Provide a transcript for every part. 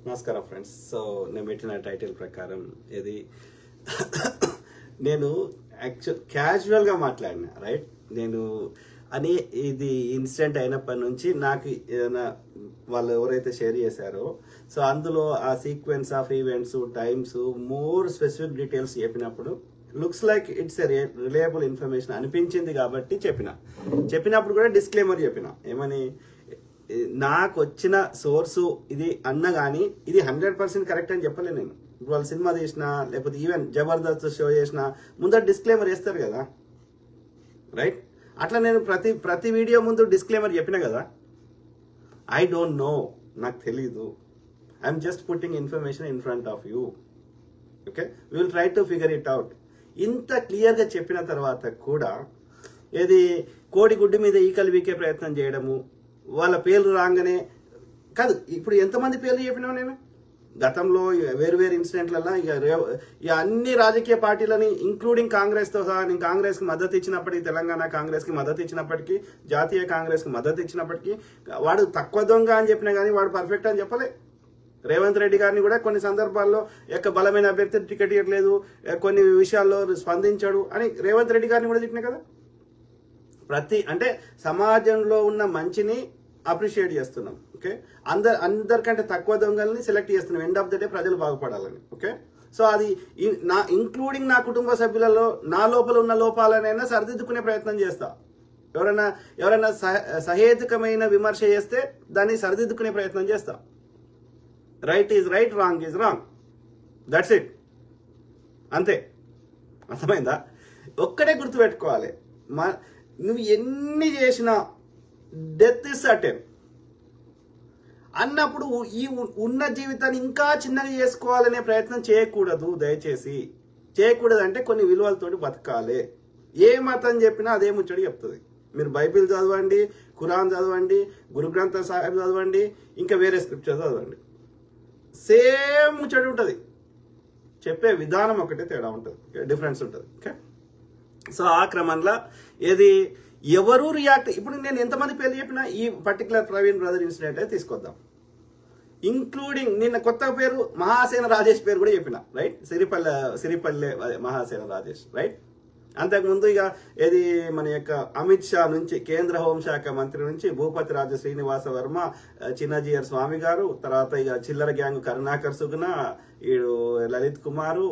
నమస్కారం friends. So నేను పెట్టిన టైటిల్ ప్రకారం ఇది నేను క్యాజువల్గా మాట్లాడినా రైట్. నేను అని ఇది ఇన్సిడెంట్ అయినప్పటి నుంచి నాకు ఏదైనా వాళ్ళు ఎవరైతే షేర్ చేశారో సో అందులో ఆ sequence of events, times, more specific details చెప్పినప్పుడు looks like it's a reliable information అనిపించింది కాబట్టి చెప్పినప్పుడు కూడా డిస్క్లైమర్ చెప్పిన ఏమని, నాకు వచ్చిన సోర్సు ఇది అన్న కానీ ఇది 100% కరెక్ట్ అని చెప్పలే నేను. ఇప్పుడు వాళ్ళు సినిమా తీసినా లేకపోతే ఈవెన్ జబర్దస్త్ షో చేసినా ముందర డిస్క్లైమర్ వేస్తారు కదా రైట్. అట్లా నేను ప్రతి వీడియో ముందు డిస్క్లైమర్ చెప్పిన కదా. ఐ డోంట్ నో, నాకు తెలీదు. I'm just putting information in front of you. Okay, will try to figure it out. ఇంత క్లియర్గా చెప్పిన తర్వాత కూడా ఏది కోడి గుడ్డు మీద ఈకలు వీకే ప్రయత్నం చేయడము, వాళ్ళ పేర్లు రాగానే కాదు. ఇప్పుడు ఎంతమంది పేర్లు చెప్పినావు నేను గతంలో వేరు ఇన్సిడెంట్లలో ఇక అన్ని రాజకీయ పార్టీలని ఇంక్లూడింగ్ కాంగ్రెస్తో సహా నేను కాంగ్రెస్కి మద్దతు ఇచ్చినప్పటికీ, తెలంగాణ కాంగ్రెస్కి మద్దతు ఇచ్చినప్పటికీ, జాతీయ కాంగ్రెస్కి మద్దతు ఇచ్చినప్పటికీ వాడు తక్కువ దొంగ అని చెప్పినా కానీ వాడు పర్ఫెక్ట్ అని చెప్పలే. రేవంత్ రెడ్డి గారిని కూడా కొన్ని సందర్భాల్లో యొక్క బలమైన అభ్యర్థి టికెట్ ఇవ్వట్లేదు, కొన్ని విషయాల్లో స్పందించాడు అని రేవంత్ రెడ్డి గారిని కూడా చెప్పినా కదా. అంటే సమాజంలో ఉన్న మంచిని అప్రిషియేట్ చేస్తున్నాం. ఓకే, అందరికంటే తక్కువ దొంగల్ని సెలెక్ట్ చేస్తున్నాం. ఎండ్ ఆఫ్ ద డే ప్రజలు బాగుపడాలని. ఓకే, సో అది ఇంక్లూడింగ్ నా కుటుంబ సభ్యులలో నా లోపల ఉన్న లోపాలనైనా సరిదిద్దుకునే ప్రయత్నం చేస్తా. ఎవరైనా సహేతుకమైన విమర్శ చేస్తే దాన్ని సరిదిద్దుకునే ప్రయత్నం చేస్తా. Right is right, wrong is wrong, that's it, అంతే. అర్థమైందా? ఒక్కటే గుర్తుపెట్టుకోవాలి, నువ్వు ఎన్ని చేసినా డెత్ ఇస్ సర్టెన్ అన్నప్పుడు ఈ ఉన్న జీవితాన్ని ఇంకా చిన్నగా చేసుకోవాలనే ప్రయత్నం చేయకూడదు. దయచేసి చేయకూడదు. అంటే కొన్ని విలువలతోటి బతకాలి. ఏ మతం చెప్పినా అదే ముచ్చడి చెప్తుంది. మీరు బైబిల్ చదవండి, ఖురాన్ చదవండి, గురు గ్రంథ సాహిబ్ చదవండి, ఇంకా వేరే స్క్రిప్చర్ చదవండి, సేమ్ ముచ్చడి ఉంటుంది. చెప్పే విధానం ఒకటే తేడా ఉంటుంది, డిఫరెన్స్ ఉంటుంది. ఓకే, సో ఆ క్రమంలో ఏది ఎవరు రియాక్ట్, ఇప్పుడు నేను ఎంతమంది పేర్లు చెప్పినా ఈ పర్టికులర్ ప్రవీణ్ బ్రదర్ ఇన్సిడెంట్ అయితే తీసుకొద్దాం. ఇంక్లూడింగ్ నిన్న కొత్త పేరు మహాసేన రాజేష్ పేరు కూడా చెప్పిన రైట్. సిరిపల్లె మహాసేన రాజేష్ రైట్. అంతకుముందు ఇక ఏది మన యొక్క అమిత్ షా నుంచి, కేంద్ర హోంశాఖ మంత్రి నుంచి భూపతి రాజు శ్రీనివాస వర్మ, చిన్నజీయర్ స్వామి గారు, తర్వాత ఇక చిల్లర గ్యాంగ్ కరుణాకర్ సుగుణ, ఈడు లలిత్ కుమారు,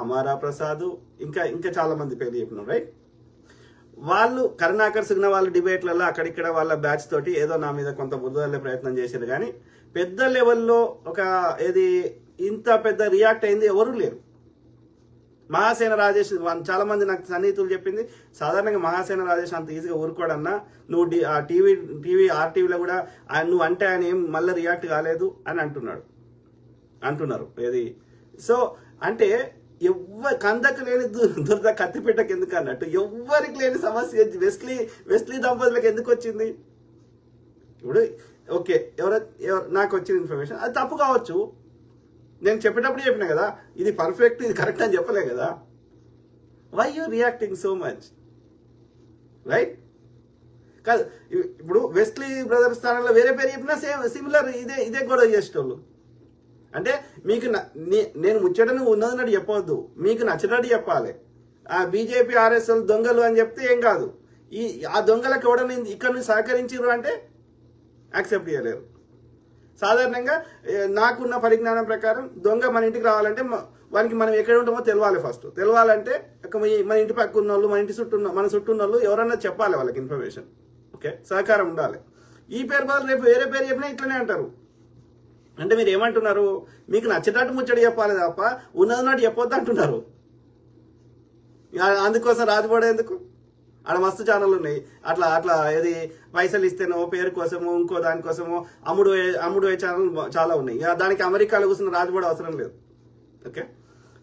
అమారా ప్రసాద్, ఇంకా చాలా మంది పేర్లు చెప్పినాం రైట్. వాళ్ళు కరుణాకర్ సుగుణ వాళ్ళ డిబేట్లలో అక్కడిక్కడ వాళ్ళ బ్యాచ్ తోటి ఏదో నా మీద కొంత బుద్ధి ప్రయత్నం చేశారు. కానీ పెద్ద లెవెల్లో ఒక ఏది ఇంత పెద్ద రియాక్ట్ అయింది ఎవరు లేరు. మహాసేన రాజేష్ చాలా మంది నాకు సన్నిహితులు చెప్పింది, సాధారణంగా మహాసేన రాజేష్ అంత ఈజీగా ఊరుకోడన్నా, నువ్వు ఆర్టీవీలో కూడా నువ్వు అంటే ఆయన ఏం మళ్ళీ రియాక్ట్ కాలేదు అని అంటున్నారు ఏది. సో అంటే కందకు లేని దురద కత్తిపీటకు ఎందుకు అన్నట్టు ఎవ్వరికి లేని సమస్య వెస్లీ దంపతులకు ఎందుకు వచ్చింది. ఇప్పుడు ఓకే, నాకు వచ్చిన ఇన్ఫర్మేషన్ అది తప్పు కావచ్చు, నేను చెప్పేటప్పుడు చెప్పిన కదా ఇది పర్ఫెక్ట్, ఇది కరెక్ట్ అని చెప్పలే కదా. Why you reacting so much right? కాదు, ఇప్పుడు వెస్లీ బ్రదర్ స్థానంలో వేరే పేరు చెప్పినా సిమిలర్ ఇదే గొడవ చేసేటోళ్ళు. అంటే మీకు నేను ముచ్చటను ఉన్నదన్నట్టు చెప్పవద్దు, మీకు నచ్చినట్టు చెప్పాలి. ఆ బీజేపీ ఆర్ఎస్ఎల్ దొంగలు అని చెప్తే ఏం కాదు. ఆ దొంగలకు ఎవడన్నా ఇక్కడ నుంచి సహకరించారు అంటే యాక్సెప్ట్ చేయలేరు. సాధారణంగా నాకున్న పరిజ్ఞానం ప్రకారం దొంగ మన ఇంటికి రావాలంటే వానికి మనం ఎక్కడ ఉంటామో తెలవాలి. ఫస్ట్ తెలవాలంటే మన ఇంటి పక్క ఉన్న వాళ్ళు, మన చుట్టూ ఉన్న వాళ్ళు ఎవరన్నా చెప్పాలి వాళ్ళకి ఇన్ఫర్మేషన్. ఓకే, సహకారం ఉండాలి. ఈ పేరు బదులు రేపు వేరే పేరు చెప్పినా ఇట్లనే అంటారు. అంటే మీరు ఏమంటున్నారు, మీకు నచ్చేటట్టు ముచ్చడి చెప్పాలి తప్ప ఉన్నదన్నట్టు చెప్పొద్దు అంటున్నారు. అందుకోసం రాజుపడే ఎందుకు? ఆడ మస్తు ఛానళ్ళు ఉన్నాయి. అట్లా ఏది పైసలు ఇస్తేనో పేరు కోసమో ఇంకో దానికోసమో అమ్ముడు ఛానల్ చాలా ఉన్నాయి. దానికి అమెరికాలో కూర్చున్న రాజుపడే అవసరం లేదు. ఓకే,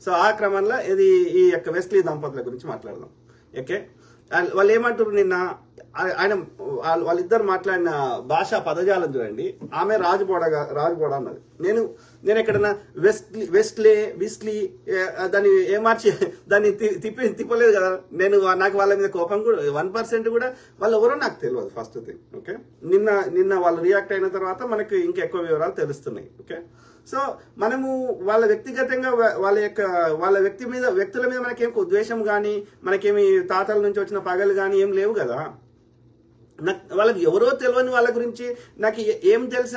సో ఆ క్రమంలో ఇది ఈ యొక్క వెస్లీ దంపతుల గురించి మాట్లాడదాం. ఓకే, వాళ్ళు ఏమంటారు, నిన్న ఆయన వాళ్ళిద్దరు మాట్లాడిన భాషా పదజాలం చూడండి. ఆమె రాజుబోడ అన్నది. నేను ఎక్కడన్నా విస్లీ దాన్ని ఏమార్చి దాన్ని తిప్పలేదు కదా. నాకు వాళ్ళ మీద కోపం కూడా 1% కూడా వాళ్ళు ఎవరో నాకు తెలియదు ఫస్ట్ థింగ్. ఓకే, నిన్న వాళ్ళు రియాక్ట్ అయిన తర్వాత మనకి ఇంకెక్కువ వివరాలు తెలుస్తున్నాయి. ఓకే, సో మనము వాళ్ళ వ్యక్తిగతంగా వాళ్ళ వ్యక్తుల మీద మనకేం ద్వేషం కానీ మనకేమి తాతల నుంచి వచ్చిన పగలు కానీ ఏం లేవు కదా. వాళ్ళకి ఎవరో తెలియని వాళ్ళ గురించి నాకు ఏం తెలుసు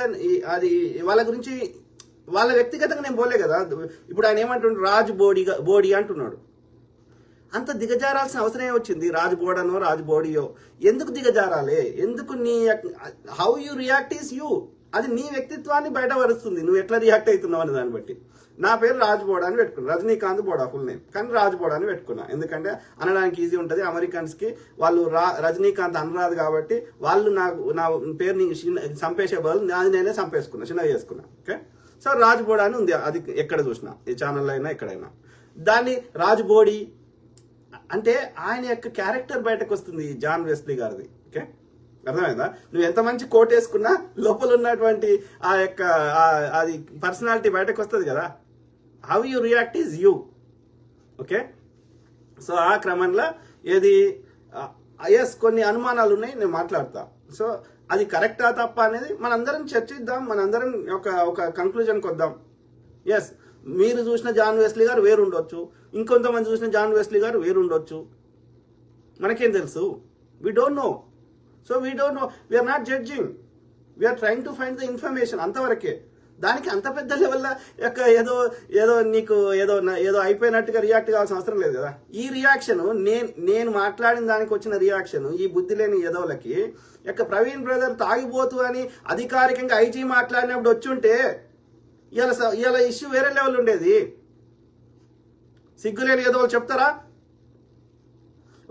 అది వాళ్ళ గురించి వాళ్ళ వ్యక్తిగతంగా నేను పోలే కదా. ఇప్పుడు ఆయన ఏమంటున్నాడు, రాజు బోడి అంటున్నాడు. అంత దిగజారాల్సిన అవసరం ఏమొచ్చింది? రాజు బోడనో రాజు బోడియో ఎందుకు దిగజారాలే? ఎందుకు how you react is you. అది నీ వ్యక్తిత్వాన్ని బయటపరుస్తుంది, నువ్వు ఎట్లా రియాక్ట్ అవుతున్నావు అనే దాన్ని బట్టి. నా పేరు రాజు బోడా అని పెట్టుకున్నా, రజనీకాంత్ బోడా ఫుల్ నేమ్, కానీ రాజు బోడా అని పెట్టుకున్నా. ఎందుకంటే అనడానికి ఈజీ ఉంటుంది. అమెరికన్స్ కి వాళ్ళు రజనీకాంత్ అనరాదు కాబట్టి వాళ్ళు నా పేరుని చంపేసే బదులు నేనే చంపేసుకున్నా, చిన్నగా చేసుకున్నా. ఓకే, సో రాజు బోడా అని ఉంది. అది ఎక్కడ చూసినా, ఈ ఛానల్లో అయినా ఎక్కడైనా. దాన్ని రాజు బోడి అంటే ఆయన యొక్క క్యారెక్టర్ బయటకు వస్తుంది, జాన్ వెస్లీ గారిది. ఓకే, అర్థమైందా? నువ్వు ఎంత మంచి కోట్ వేసుకున్నా లోపల ఉన్నటువంటి ఆ యొక్క అది పర్సనాలిటీ బయటకు వస్తుంది కదా. How you react is you. Okay, so ఆ క్రమంలో కొన్ని అనుమానాలు ఉన్నాయి, నేను మాట్లాడతా. సో అది కరెక్టా తప్ప అనేది మనందరం చర్చిద్దాం, మనందరం ఒక కంక్లూజన్కి వద్దాం. ఎస్, మీరు చూసిన జాన్ వెస్లీ గారు వేరుండొచ్చు, ఇంకొంతమంది చూసిన జాన్ వెస్లీ గారు వేరుండొచ్చు, మనకేం తెలుసు? We don't know. So we don't know, we're not judging, we're trying to find the information, అంతవరకే. దానికి అంత పెద్ద లెవెల్లో ఏదో నీకు ఏదో అయిపోయినట్టుగా రియాక్ట్ కావాల్సిన అవసరం లేదు కదా. ఈ రియాక్షన్ నేను మాట్లాడిన దానికి వచ్చిన రియాక్షన్ ఈ బుద్ధి లేని ఎదవులకి ప్రవీణ్ బ్రదర్ తాగిపోతూ అని అధికారికంగా ఐజీ మాట్లాడినప్పుడు వచ్చుంటే ఇవాళ ఇష్యూ వేరే లెవెల్ ఉండేది. సిగ్గులేని ఎదవులు చెప్తారా?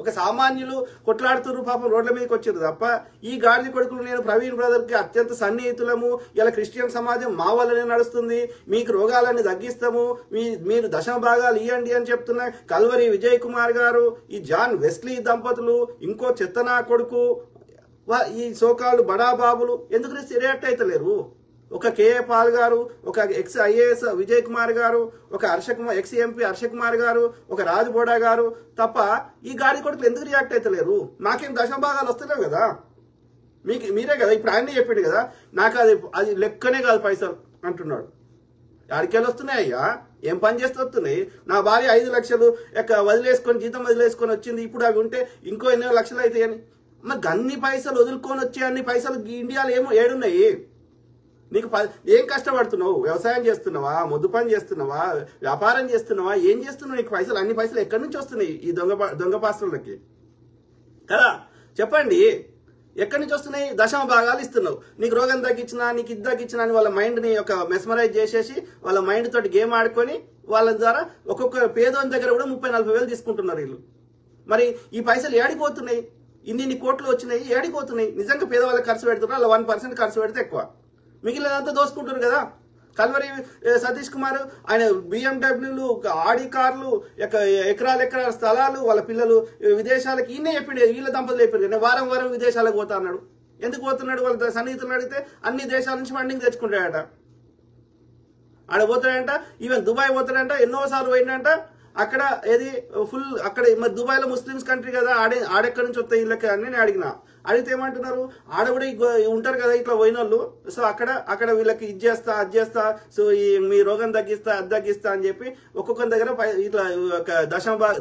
ఒక సామాన్యులు కొట్లాడుతున్నారు, పాపం రోడ్ల మీదకి వచ్చారు తప్ప ఈ గాడిద కొడుకులు నేను ప్రవీణ్ బ్రదర్ కి అత్యంత సన్నిహితులము, ఇలా క్రిస్టియన్ సమాజం మా వల్లనే నడుస్తుంది, మీకు రోగాలన్నీ తగ్గిస్తాము, మీరు దశమ భాగాలు ఇవ్వండి అని చెప్తున్న కల్వరి విజయ్ కుమార్ గారు, ఈ జాన్ వెస్లీ దంపతులు, ఇంకో చెత్తనా కొడుకు, ఈ సోకాళ్ళు బడాబాబులు ఎందుకు రియాక్ట్ అవుతలేరు? ఒక కేఏ పాల్ గారు, ఒక ఎక్స్ ఐఏఎస్ విజయ్ కుమార్ గారు, ఒక ఎక్స్ ఎంపీ హర్ష కుమార్ గారు, ఒక రాజు బోడా గారు తప్ప ఈ గాడి కొడుకులు ఎందుకు రియాక్ట్ అవుతలేరు? నాకేం దశమ భాగాలు వస్తలేవు కదా, మీరే కదా ఇప్పుడు ఆయనే చెప్పిండు కదా, నాకు అది లెక్కనే కాదు పైసలు అంటున్నాడు. ఆడికెళ్ళి వస్తున్నాయి అయ్యా, ఏం పని చేస్తే వస్తున్నాయి? నా భార్య 5 లక్షలు జీతం వదిలేసుకొని వచ్చింది, ఇప్పుడు అవి ఉంటే ఇంకో ఎన్నో లక్షలు అవుతాయి అని. మరి అన్ని పైసలు వదులుకొని వచ్చే అన్ని పైసలు ఇండియాలో ఏడున్నాయి? నీకు ఏం కష్టపడుతున్నావు? వ్యవసాయం చేస్తున్నావా, మొద్దు పని చేస్తున్నావా, వ్యాపారం చేస్తున్నావా, ఏం చేస్తున్నావు? నీకు అన్ని పైసలు ఎక్కడి నుంచి వస్తున్నాయి ఈ దొంగ పాస్టర్లకి కదా? చెప్పండి, ఎక్కడి నుంచి వస్తున్నాయి? దశమ భాగాలు ఇస్తున్నావు. నీకు రోగం తగ్గించినా, నీకు ఇది తగ్గించినా అని వాళ్ళ మైండ్ని మెస్మరైజ్ చేసేసి వాళ్ళ మైండ్ తోటి గేమ్ ఆడుకొని వాళ్ళ ద్వారా ఒక్కొక్క పేదోని దగ్గర కూడా 30-40 వేలు తీసుకుంటున్నారు వీళ్ళు. మరి ఈ పైసలు ఏడిపోతున్నాయి? ఇన్ని కోట్లు వచ్చినాయి, ఏడిపోతున్నాయి? నిజంగా పేదవాళ్ళకి ఖర్చు పెడుతున్నారు, అలా 1% ఖర్చు పెడితే ఎక్కువ, మిగిలినంతా దోసుకుంటారు కదా. కల్వరి సతీష్ కుమార్ ఆయన బిఎండబ్ల్యూలు, ఆడి కార్లు, ఎకరాల స్థలాలు, వాళ్ళ పిల్లలు విదేశాలకు ఈయనే చెప్పిండే, వీళ్ళ దంపతులు చెప్పారు వారం విదేశాలకు పోతా అన్నాడు. ఎందుకు పోతున్నాడు? వాళ్ళ సన్నిహితులు అడిగితే అన్ని దేశాల నుంచి ఫండింగ్ తెచ్చుకుంటాడట. ఆడ పోతాడంట, ఈవెన్ దుబాయ్ పోతాడంట, ఎన్నోసార్లు పోయిందంట. అక్కడ అక్కడ మరి దుబాయ్ లో ముస్లిమ్స్ కంట్రీ కదా, ఆడెక్కడి నుంచి వస్తాయి వీళ్ళకి అని నేను అడిగితే ఏమంటున్నారు, ఆడ కూడా ఉంటారు కదా ఇట్లా పోయిన వాళ్ళు. సో అక్కడ వీళ్ళకి ఇది చేస్తా అది చేస్తా, సో మీ రోగం తగ్గిస్తా అది తగ్గిస్తా అని చెప్పి ఒక్కొక్కరి దగ్గర ఇట్లా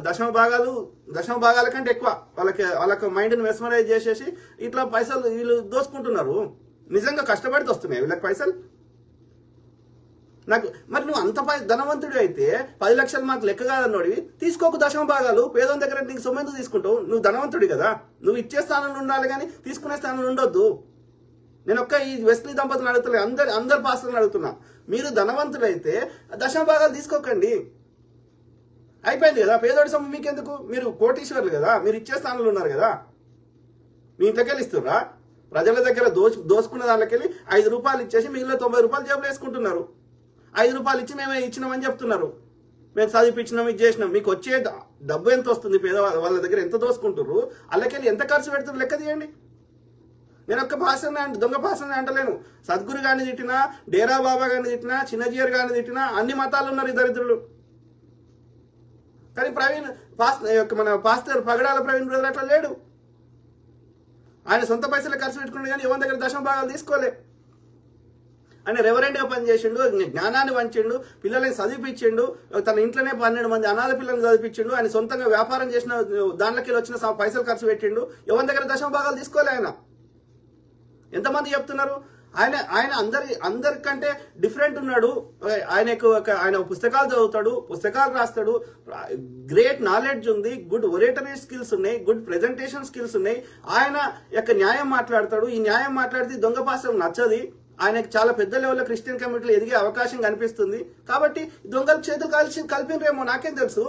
దశమ భాగాల కంటే ఎక్కువ వాళ్ళకి మైండ్ ని మెస్మరైజ్ చేసేసి ఇట్లా పైసలు వీళ్ళు దోసుకుంటున్నారు. నిజంగా కష్టపడితే వస్తున్నాయి వీళ్ళకి పైసలు? మరి నువ్వు అంత ధనవంతుడు అయితే 10 లక్షలు మాకు లెక్క కాదన్నోడివి, తీసుకోకు దశమ భాగాలు. పేదోని దగ్గర నీకు సొమ్మెందుకు తీసుకుంటావు? నువ్వు ధనవంతుడి కదా, నువ్వు ఇచ్చే స్థానంలో ఉండాలి కానీ తీసుకునే స్థానంలో ఉండొద్దు. నేను ఈ వెస్లీ దంపతులను అడుగుతున్నా, అందరు పాస్టర్లను అడుగుతున్నా, మీరు ధనవంతుడైతే దశమ భాగాలు తీసుకోకండి, అయిపోయింది కదా. పేదోడి సొమ్ము మీకెందుకు? మీరు కోటీశ్వర్లు కదా, మీరు ఇచ్చే స్థానంలో ఉన్నారు కదా. మీ ఇంట్లోకెళ్ళి ఇస్తుర్రా? ప్రజల దగ్గర దోసుకున్న దాంట్లోకెళ్ళి 5 రూపాయలు ఇచ్చేసి మిగిలిన 90 రూపాయలు జేబులు వేసుకుంటున్నారు. 5 రూపాయలు ఇచ్చి మేమే ఇచ్చినామని చెప్తున్నారు, మేము చదివిపించినాం, ఇది చేసినాం. మీకు వచ్చే డబ్బు ఎంత వస్తుంది? పేద వాళ్ళ దగ్గర ఎంత దోసుకుంటారు? వాళ్ళకెళ్ళి ఎంత ఖర్చు పెడుతున్నారు లెక్క తీయండి. నేను ఒక్క భాషని దొంగ భాషని అంటలేను. సద్గురు గారిని తిట్టినా, డేరా బాబా గారిని తిట్టినా, చిన్నజీయర్ గారిని తిట్టినా అన్ని మతాలు ఉన్నారు ఈ దరిద్రులు. కానీ మన పాస్టర్ పగడాల ప్రవీణ్ బ్రదర్ అట్లా లేడు. ఆయన సొంత పైసలు ఖర్చు పెట్టుకున్నాడు కానీ ఎవరి దగ్గర దశమ భాగాలు తీసుకోలే. ఆయన రెవరెంట్గా పనిచేసిండు, జ్ఞానాన్ని వంచిండు, పిల్లల్ని చదివిపించిండు, తన ఇంట్లోనే 12 మంది అనాథ పిల్లల్ని చదివిపించిండు. ఆయన సొంతంగా వ్యాపారం చేసిన దాంట్లోకి వచ్చిన పైసలు ఖర్చు పెట్టిండు. ఎవరి దగ్గర దశమ భాగాలు తీసుకోలే. ఆయన ఎంతమంది చెప్తున్నారు? ఆయన అందరికంటే డిఫరెంట్ ఉన్నాడు. ఆయన పుస్తకాలు చదువుతాడు, పుస్తకాలు రాస్తాడు, గ్రేట్ నాలెడ్జ్ ఉంది, గుడ్ ఒరేటరీ స్కిల్స్ ఉన్నాయి, గుడ్ ప్రెజెంటేషన్ స్కిల్స్ ఉన్నాయి. ఆయన యొక్క న్యాయం మాట్లాడతాడు. ఈ న్యాయం మాట్లాడితే దొంగ పాస్టర్ నచ్చది. ఆయనకు చాలా పెద్ద లెవెల్లో క్రిస్టియన్ కమ్యూనిటీలో ఎదిగే అవకాశం కనిపిస్తుంది. కాబట్టి దొంగల చేతులు కలిపినరేమో నాకేం తెలుసు,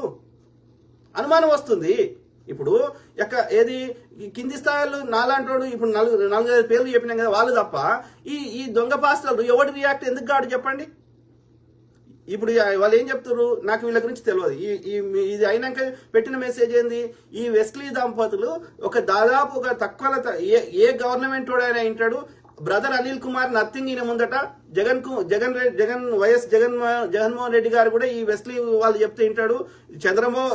అనుమానం వస్తుంది. ఇప్పుడు ఏది కింది స్థాయిలో నాలాంటోడు ఇప్పుడు 4-5 పేర్లు చెప్పినాం కదా, వాళ్ళు తప్ప ఈ దొంగ పాస్టర్లు ఎవడు రియాక్ట్ ఎందుకు కాడు చెప్పండి. ఇప్పుడు వాళ్ళు ఏం చెప్తారు, నాకు వీళ్ళ గురించి తెలియదు. ఇది అయినాక పెట్టిన మెసేజ్ ఏంది, ఈ వెస్లీ దంపతులు దాదాపు తక్కువ ఏ గవర్నమెంట్ వాడైనా వింటాడు. బ్రదర్ అనిల్ కుమార్ నథింగ్ ఈయన ముందట జగన్మోహన్ రెడ్డి గారు కూడా ఈ వెస్లీ వాళ్ళు చెప్తే వింటాడు.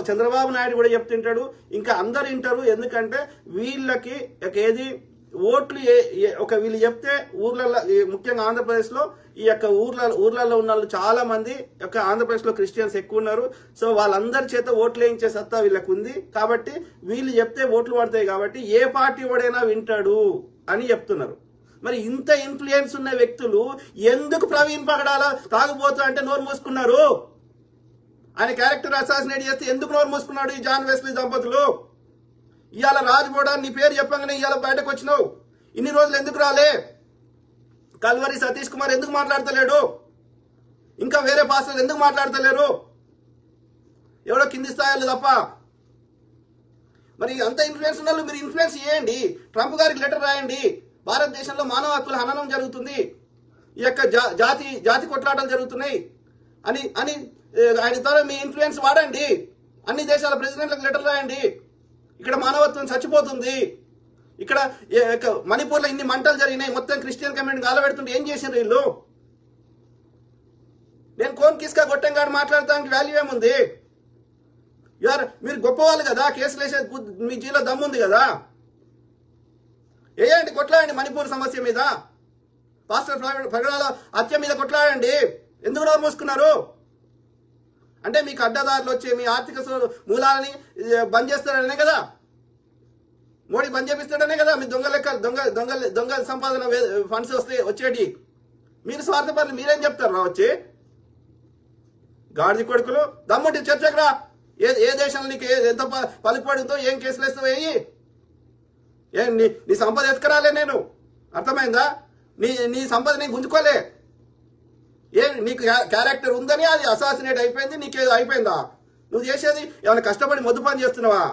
చంద్రబాబు నాయుడు కూడా చెప్తే వింటాడు. ఇంకా అందరు వింటారు. ఎందుకంటే వీళ్ళకి ఏది ఓట్లు వీళ్ళు చెప్తే ఊర్లలో, ముఖ్యంగా ఆంధ్రప్రదేశ్ లో ఈ యొక్క ఊర్లలో ఉన్న వాళ్ళు చాలా మంది ఆంధ్రప్రదేశ్ లో క్రిస్టియన్స్ ఎక్కువ ఉన్నారు. సో వాళ్ళందరి చేత ఓట్లు వేయించే సత్తా వీళ్ళకు ఉంది. కాబట్టి వీళ్ళు చెప్తే ఓట్లు పడతాయి. కాబట్టి ఏ పార్టీ వాడైనా వింటాడు అని చెప్తున్నారు. మరి ఇంత ఇన్ఫ్లుయెన్స్ ఉన్న వ్యక్తులు ఎందుకు ప్రవీణ్ పగడాల తాగుబోతు అంటే నోరు మూసుకున్నారు? ఆయన క్యారెక్టర్ అసాసినేట్ చేస్తే ఎందుకు నోరు మూసుకున్నాడు ఈ జాన్ వెస్లీ దంపతులు? ఇవాళ రాజ్బోడా నీ పేరు చెప్పగానే ఇవాళ బయటకు వచ్చినావు. ఇన్ని రోజులు ఎందుకు రాలే? కల్వరి సతీష్ కుమార్ ఎందుకు మాట్లాడతలేడు? ఇంకా వేరే పాస్టర్లు ఎందుకు మాట్లాడతలేరు? ఎవడో కింది స్థాయిలో తప్ప. మరి అంత ఇన్ఫ్లుయెన్స్ ఉన్న మీరు ఇన్ఫ్లుయెన్స్ చేయండి. ట్రంప్ గారికి లెటర్ రాయండి. భారతదేశంలో మానవ హక్కుల హననం జరుగుతుంది, ఈ యొక్క జాతి కొట్లాటలు జరుగుతున్నాయి అని ఆయన ద్వారా మీ ఇన్ఫ్లుయెన్స్ వాడండి. అన్ని దేశాల ప్రెసిడెంట్లకు లెటర్ రాయండి. ఇక్కడ మానవత్వం చచ్చిపోతుంది. ఇక్కడ మణిపూర్లో ఇన్ని మంటలు జరిగినాయి, మొత్తం క్రిస్టియన్ కమ్యూనిటీ గాలబెడుతుంటే ఏం చేసిండ్రు వీళ్ళు? నేను కోన్ కిస్కా గొట్టంగాడు మాట్లాడటానికి వాల్యూ ఏముంది? మీరు గొప్పవాళ్ళు కదా, కేసులు వేసే మీ జీలో దమ్ముంది కదా, వేయండి, కొట్లాడండి. మణిపూర్ సమస్య మీద, పాస్టర్ పగడాల హత్య మీద కొట్లాడండి. ఎందుకు నోరు మూసుకున్నారు? అంటే మీకు అడ్డదారులు వచ్చే మీ ఆర్థిక మూలాలని బంద్ చేస్తారనే కదా, మోడీ బంద్ చేపిస్తాడనే కదా మీ దొంగ సంపాదన ఫండ్స్ వచ్చేటి. మీరు స్వార్థపరులు, మీరేం చెప్తారు వచ్చి? గాడిది కొడుకులు, దమ్ముంటి చర్చకు రా. ఏ దేశంలో నీకు ఎంత పలుకుపడిందో, ఏం కేసులు వేస్తావు వేయి. నీ సంపద ఎత్తుకరాలే నేను, అర్థమైందా? నీ సంపద నేను గుంజుకోలే. నీకు క్యారెక్టర్ ఉందని అది అసాసినేట్ అయిపోయింది, నీకేదో అయిపోయిందా? నువ్వు చేసేది ఏమైనా కష్టపడి మొద్దు పని చేస్తున్నావా?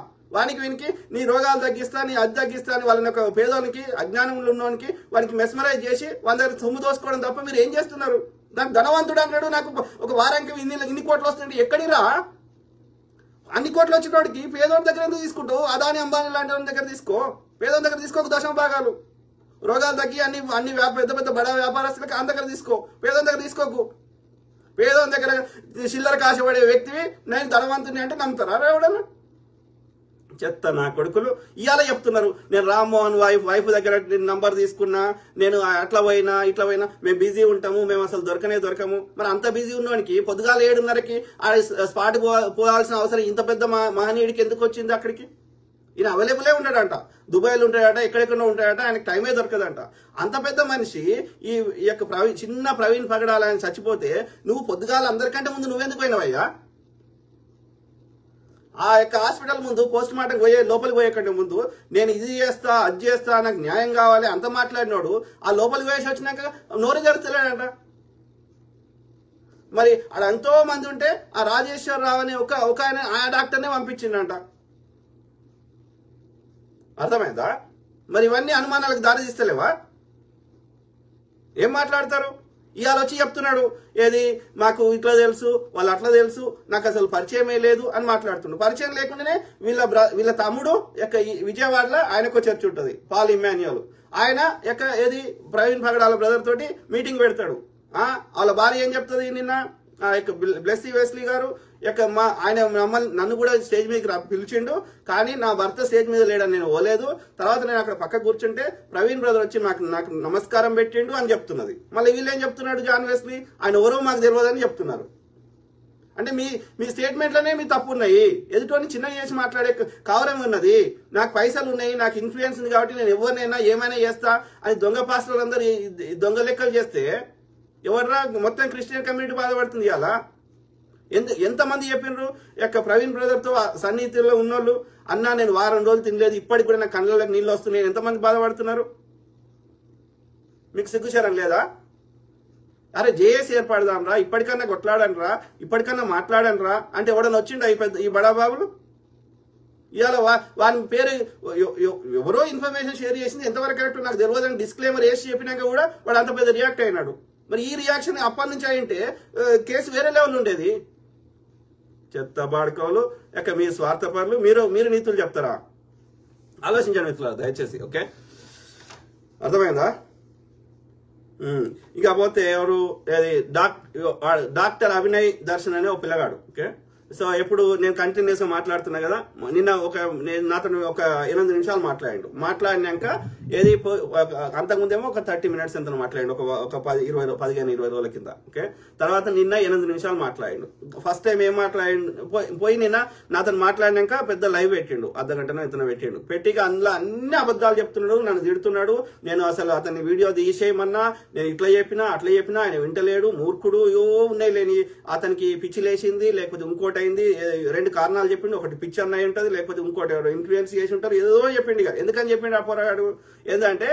వీనికి నీ రోగాలు తగ్గిస్తా, నీ అది తగ్గిస్తా అని వాళ్ళని ఒక పేదోనికి, అజ్ఞానంలో ఉన్నోనికి వానికి మెస్మరైజ్ చేసి వాళ్ళ దగ్గర సొమ్ము దోసుకోవడం తప్ప మీరు ఏం చేస్తున్నారు? దానికి ధనవంతుడు అన్నాడు, నాకు ఒక వారానికి ఇన్ని కోట్లు వస్తుంటే ఎక్కడిరా? అన్ని కోట్లు వచ్చినోడికి పేదోడి దగ్గర ఎందుకు తీసుకుంటావు? అదాని అంబానీ లాంటి వాళ్ళ దగ్గర తీసుకో. పేదోని దగ్గర తీసుకోకు దశమ భాగాలు. రోగాలు తగ్గి అన్ని పెద్ద బడా వ్యాపారస్తులకి అంత దగ్గర తీసుకో. పేదోని దగ్గర తీసుకోకు. పేదోని దగ్గర చిల్లర కాశపడే వ్యక్తివి నేను ధనవంతుని అంటే నమ్ముతారా ఎవడన్నా? చెత్త నా కొడుకులు. ఇవాళ చెప్తున్నారు నేను రామ్మోహన్ వైఫ్ దగ్గర నంబర్ తీసుకున్నా, నేను అట్లా పోయినా ఇట్లా పోయినా, మేము బిజీ ఉంటాము, మేము అసలు దొరకము. మరి అంత బిజీ ఉన్నవానికి పొద్దుగాల 7:30కి స్పాట్ పోవాల్సిన అవసరం ఇంత పెద్ద మహనీయుడికి ఎందుకు వచ్చింది? అక్కడికి ఈయన అవైలబులే ఉంటాడంట, దుబాయ్లో ఉంటాడట, ఎక్కడెక్కడో ఉంటాడట, ఆయనకు టైమే దొరకదంట. అంత పెద్ద మనిషి ఈ యొక్క చిన్న ప్రవీణ్ పగడాల ఆయన చచ్చిపోతే నువ్వు పొద్దుగాల అందరికంటే ముందు నువ్వెందుకు పోయినవయ్యా? ఆ యొక్క హాస్పిటల్ ముందు పోస్ట్ మార్టం లోపలికి పోయేకంటే ముందు నేను ఇది చేస్తా, అది చేస్తా, నాకు న్యాయం కావాలి అంత మాట్లాడినోడు ఆ లోపలికి పోయేసి వచ్చినాక నోరు జరుగుతలేడంట. మరి ఆడ ఎంతో మంది ఉంటే ఆ రాజేశ్వరరావు అనే ఒక ఆయన ఆ డాక్టర్నే పంపించిండంట. అర్థమైందా? మరి ఇవన్నీ అనుమానాలకు దారి తీస్తలేవా? ఏం మాట్లాడతారు? ఇవాళ వచ్చి చెప్తున్నాడు ఏది మాకు ఇట్లా తెలుసు, వాళ్ళు అట్లా తెలుసు, నాకు అసలు పరిచయమే లేదు అని మాట్లాడుతున్నాడు. పరిచయం లేకుండానే వీళ్ళ తమ్ముడు విజయవాడలో ఆయనకు చర్చ్ ఉంటుంది, పాల్ ఇమ్మాన్యుయల్. ఆయన ఏది ప్రవీణ్ పగడాల బ్రదర్ తోటి మీటింగ్ పెడతాడు. వాళ్ళ భార్య ఏం చెప్తుంది నిన్న బ్లెస్సీ వెస్లీ గారు ఆయన నన్ను కూడా స్టేజ్ మీదకి పిలిచిండు, కానీ నా భర్త స్టేజ్ మీద లేడని నేను ఓలేదు. తర్వాత నేను అక్కడ పక్క కూర్చుంటే ప్రవీణ్ బ్రదర్ వచ్చి నాకు నమస్కారం పెట్టిండు అని చెప్తున్నది. మళ్ళీ వీళ్ళేం చెప్తున్నాడు, జాన్ వెస్లీ ఆయన ఎవరో మాకు తెలియదని చెప్తున్నారు. అంటే మీ స్టేట్మెంట్లోనే మీ తప్పు ఉన్నాయి. ఎదుటోని చిన్నగా చేసి మాట్లాడే కవరం ఉన్నది. నాకు పైసలు ఉన్నాయి, నాకు ఇన్ఫ్లుయెన్స్ ఉంది కాబట్టి నేను ఎవరినైనా ఏమైనా చేస్తా అని దొంగ పాస్టర్లు అందరూ దొంగ లెక్కలు చేస్తే ఎవర్రా మొత్తం క్రిస్టియన్ కమ్యూనిటీ బాధపడుతుంది. అలా ఎంతమంది చెప్పిండ్రు ప్రవీణ్ బ్రదర్ తో సన్నిహితుల్లో ఉన్నోళ్ళు, అన్నా నేను వారం రోజులు తినలేదు, ఇప్పటికి కూడా నా కళ్ళలోకి నీళ్ళు వస్తున్నాయి, ఎంతమంది బాధపడుతున్నారు? మీకు సిగ్గుచారం లేదా? అరే జేఏసీ ఏర్పడదాంరా, ఇప్పటికన్నా కొట్లాడనరా, ఇప్పటికన్నా మాట్లాడనరా అంటే ఎవడన్నా వచ్చిండు ఈ బడాబాబులు? ఇవాళ వాని పేరు ఎవరో ఇన్ఫర్మేషన్ షేర్ చేసింది, ఎంతవరకు కరెక్ట్ నాకు తెలియదని డిస్క్లైమర్ వేసి చెప్పినాక కూడా వాడు అంత పెద్ద రియాక్ట్ అయినాడు. మరి ఈ రియాక్షన్ అప్పటి నుంచి అయింటే కేసు వేరే లెవెల్ ఉండేది. చెత్త బాడుకోలు మీ స్వార్థపరులు, మీరు నీతులు చెప్తారా? ఆలోచించండి మిత్రులారా దయచేసి. ఓకే, అర్థమైందా? ఇక పోతే ఎవరు డాక్టర్ అభినయ్ దర్శన్ అనే ఒక పిల్లగాడు. ఓకే, సో ఎప్పుడు నేను కంటిన్యూస్ గా మాట్లాడుతున్నా కదా, నిన్న నాతో ఒక 8 నిమిషాలు మాట్లాడినాక అంతకుముందేమో ఒక 30 మినిట్స్ ఎంత మాట్లాడిండు, ఒక 15-20 రోజుల కింద. ఓకే, తర్వాత నిన్న 8 నిమిషాలు మాట్లాడిండు. ఫస్ట్ టైం ఏం మాట్లాడిండు, పోయి నిన్న నాతో మాట్లాడినాక పెద్ద లైవ్ పెట్టిండు, అర్ధగంటనో ఎంత పెట్టిండు. పెట్టిక అందులో అన్ని అబద్ధాలు చెప్తున్నాడు, నన్ను తిడుతున్నాడు. నేను అసలు అతన్ని వీడియో తీసేయమన్నా, నేను ఇట్లా చెప్పినా అట్లా చెప్పినా ఆయన వింటలేడు, మూర్ఖుడు, ఉన్నాయి లేని, అతనికి పిచ్చి లేచింది, లేకపోతే ఇంకోటి అయింది. 2 కారణాలు చెప్పిండు, ఒకటి పిచ్చి అన్నయ్య ఉంటుంది, లేకపోతే ఇంకోటి ఎవరు ఇన్ఫ్లుయెన్స్ చేసి ఉంటారు, ఏదో చెప్పిండు. ఎందుకని చెప్పిండు ఆ పోరాడు? ఏంటంటే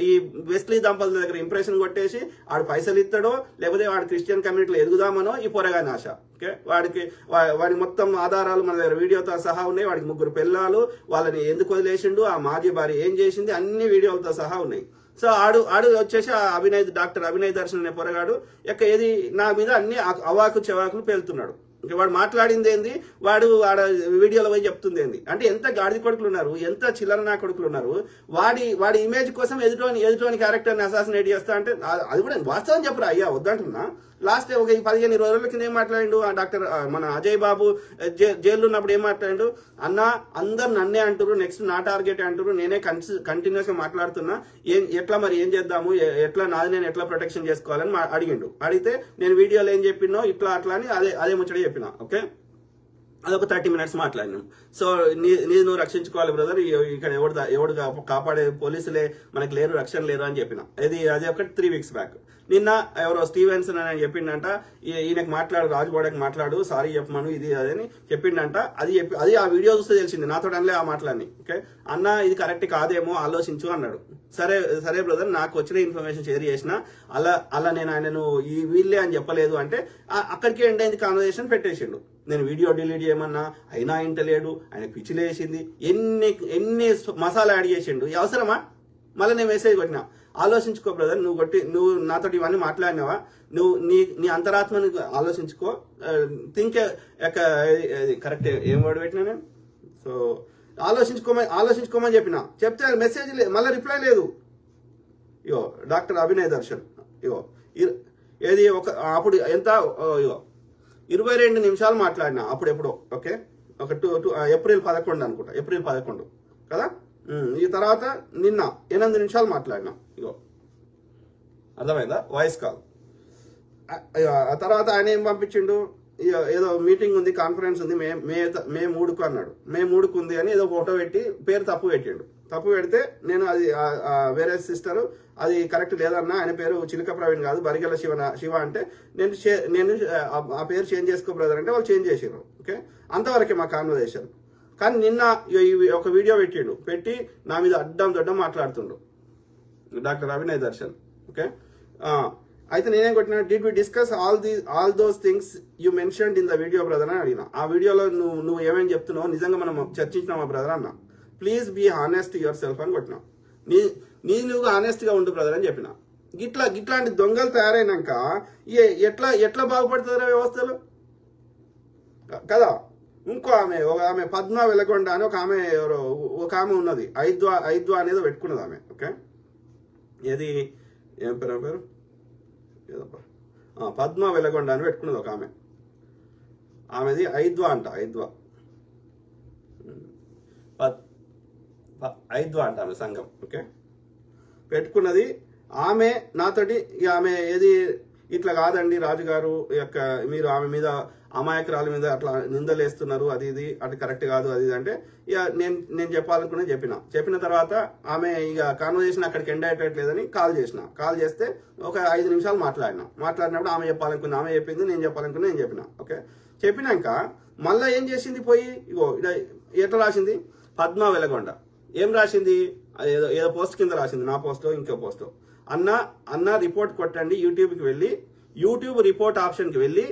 ఈ వెస్లీ దంపతుల దగ్గర ఇంప్రెషన్ కొట్టేసి ఆడు పైసలు ఇస్తాడో, లేకపోతే వాడు క్రిస్టియన్ కమ్యూనిటీలో ఎదుగుదామనో ఈ పొరగాని ఆశ. ఓకే, వాడి మొత్తం ఆధారాలు మన దగ్గర వీడియోతో సహా ఉన్నాయి. వాడికి 3 పిల్లలు, వాళ్ళని ఎందుకు వదిలేసిండు, ఆ మాజీ భార్య ఏం చేసింది, అన్ని వీడియోలతో సహా ఉన్నాయి. సో ఆడు వచ్చేసి డాక్టర్ అభినయ్ దర్శన్ అనే పొరగాడు ఏది నా మీద అన్ని అవాకు చెవాకులు పేలుతున్నాడు. వాడు మాట్లాడింది ఏంది, వాడు ఆడ వీడియోలో పోయి చెప్తుంది ఏంది. అంటే ఎంత గాడిద కొడుకులు ఉన్నారు, ఎంత చిల్లర నా కొడుకులు ఉన్నారు. వాడి ఇమేజ్ కోసం ఎదుటోని క్యారెక్టర్ని అసాసినేట్ చేస్తా అంటే అది కూడా వాస్తవం చెప్పరా అయ్యా, వద్దంటున్నా. లాస్ట్ ఒక 15 రోజుల కింద ఏం మాట్లాడిండు ఆ డాక్టర్ మన అజయ్ బాబు జైల్లో ఉన్నప్పుడు ఏం మాట్లాడిండు, అన్న అందరు నన్నే అంటారు, నెక్స్ట్ నా టార్గెట్ అంటారు, నేనే కంటిన్యూస్ గా మాట్లాడుతున్నా, ఎట్లా మరి ఏం చేద్దాము, ఎట్లా నాది నేను ఎట్లా ప్రొటెక్షన్ చేసుకోవాలని అడిగిండు. అడిగితే నేను వీడియోలో ఏం చెప్పినో ఇట్లా అట్లా అని అదే ముచ్చట చెప్పిన. ఓకే, అదొక 30 మినిట్స్ మాట్లాడినాం. సో నువ్వు రక్షించుకోవాలి బ్రదర్, ఇక్కడ ఎవడు కాపాడే పోలీసులే మనకి లేరు, రక్షణ లేరు అని చెప్పిన. అది ఒక 3 వీక్స్ బ్యాక్. నిన్న ఎవరో స్టీవెన్సన్ అని చెప్పిండంట, ఈయనకు మాట్లాడు, రాజుగోడకి మాట్లాడు, సారీ చెప్పమను, ఇది అదని చెప్పిండంట. అది ఆ వీడియో చూస్తే తెలిసింది, నాతో అనలే ఆ మాటలన్నీ. ఓకే, అన్న ఇది కరెక్ట్ కాదేమో ఆలోచించు అన్నాడు. సరే బ్రదర్, నాకు వచ్చిన ఇన్ఫర్మేషన్ షేర్ చేసిన, అలా నేను ఆయనను వీళ్ళే అని చెప్పలేదు అంటే అక్కడికి ఎండ్ అయింది కాన్వర్సేషన్, పెట్టేసిండు. నేను వీడియో డిలీట్ చేయమన్నా అయినా ఇంటలేడు, ఆయన పిచ్చిలేసింది, ఎన్ని మసాలా యాడ్ చేసిండు, అవసరమా? మళ్ళీ నేను మెసేజ్ కొట్టినా, ఆలోచించుకో బ్రదర్, నువ్వు నాతో ఇవన్నీ మాట్లాడినావా, నువ్వు నీ అంతరాత్మని ఆలోచించుకో, థింక్ కరెక్ట్ ఏం వర్డ్ పెట్టినా నేను. సో ఆలోచించుకోమని చెప్తే మెసేజ్ మళ్ళీ రిప్లై లేదు. ఇగో డాక్టర్ అభినయ్ దర్శన్ ఇగో అప్పుడు ఎంత 22 నిమిషాలు మాట్లాడినా అప్పుడు ఎప్పుడో. ఓకే, ఒక ఏప్రిల్ 11 అనుకుంటా, ఏప్రిల్ 11 కదా. ఈ తర్వాత నిన్న 8 నిమిషాలు మాట్లాడినా. ఇగో అర్థమైందా, వాయిస్ కాల్. ఆ తర్వాత ఆయన ఏం పంపించిండు, ఏదో మీటింగ్ ఉంది, కాన్ఫరెన్స్ ఉంది, మే 3కు అన్నాడు. మే 3కు ఉంది అని ఏదో ఫోటో పెట్టి పేరు తప్పు పెట్టిండు. తప్పు పెడితే నేను అది వేరే సిస్టర్ అది కరెక్ట్ లేదన్నా, ఆయన పేరు చిలుక ప్రవీణ్ కాదు, బరిగెల శివ అంటే నేను ఆ పేరు చేంజ్ చేసుకో బ్రదర్ అంటే వాళ్ళు చేంజ్ చేసారు. ఓకే, అంతవరకే మా కాన్వర్సేషన్. కానీ నిన్న ఒక వీడియో పెట్టి నా మీద దొడ్డం మాట్లాడుతుండు డాక్టర్ అభినయ్ దర్శన్. ఓకే, అయితే నేనేం కొట్టినా, did we discuss all those things you mentioned in the video brother అని అడిగిన. ఆ వీడియోలో నువ్వు ఏమేమి చెప్తున్నావు నిజంగా మనం చర్చించినామా బ్రదర్ అన్న. Please be honest yourself అని కొట్టినా. నువ్వు హానెస్ట్ గా ఉండు బ్రదర్ అని చెప్పిన. ఇట్లాంటి దొంగలు తయారైనాక ఎట్లా బాగుపడుతుందో వ్యవస్థలు కదా. ఇంకో ఆమె పద్మ వెలగొండ అని ఒక ఆమె ఉన్నది, ఐద్వా అనేది పెట్టుకున్నది ఆమె. ఓకే, ఏది ఏం పేరు ఏదప్పా, పద్మ వెలగొండ అని పెట్టుకున్నది ఒక ఆమెది ఐద్వా అంట, ఐద్వా అంట ఆమె సంఘం. ఓకే, పెట్టుకున్నది ఆమె నాతోటి. ఆమె ఏది ఇట్లా కాదండి రాజుగారు యొక్క, మీరు ఆమె మీద అమాయకురాల మీద అట్లా నిందలేస్తున్నారు, అది ఇది అటు కరెక్ట్ కాదు, అది అంటే ఇక నేను చెప్పాలనుకునే చెప్పిన తర్వాత ఆమె ఇక కాన్వర్జేషన్ అక్కడికి ఎండ్ అయ్యేటట్లేదని కాల్ చేస్తే ఒక 5 నిమిషాలు మాట్లాడినప్పుడు ఆమె చెప్పాలనుకుంది ఆమె చెప్పింది, నేను చెప్పాలనుకున్నా నేను చెప్పిన. ఓకే, చెప్పినాక మళ్ళీ ఏం చేసింది, పోయి ఇగో ఎట్లా రాసింది, పద్మ వెలగొండ ఏం రాసింది, ఏదో పోస్ట్ కింద రాసింది, నా పోస్టో ఇంకో పోస్టో, అన్న రిపోర్ట్ కొట్టండి, యూట్యూబ్ రిపోర్ట్ ఆప్షన్కి వెళ్ళి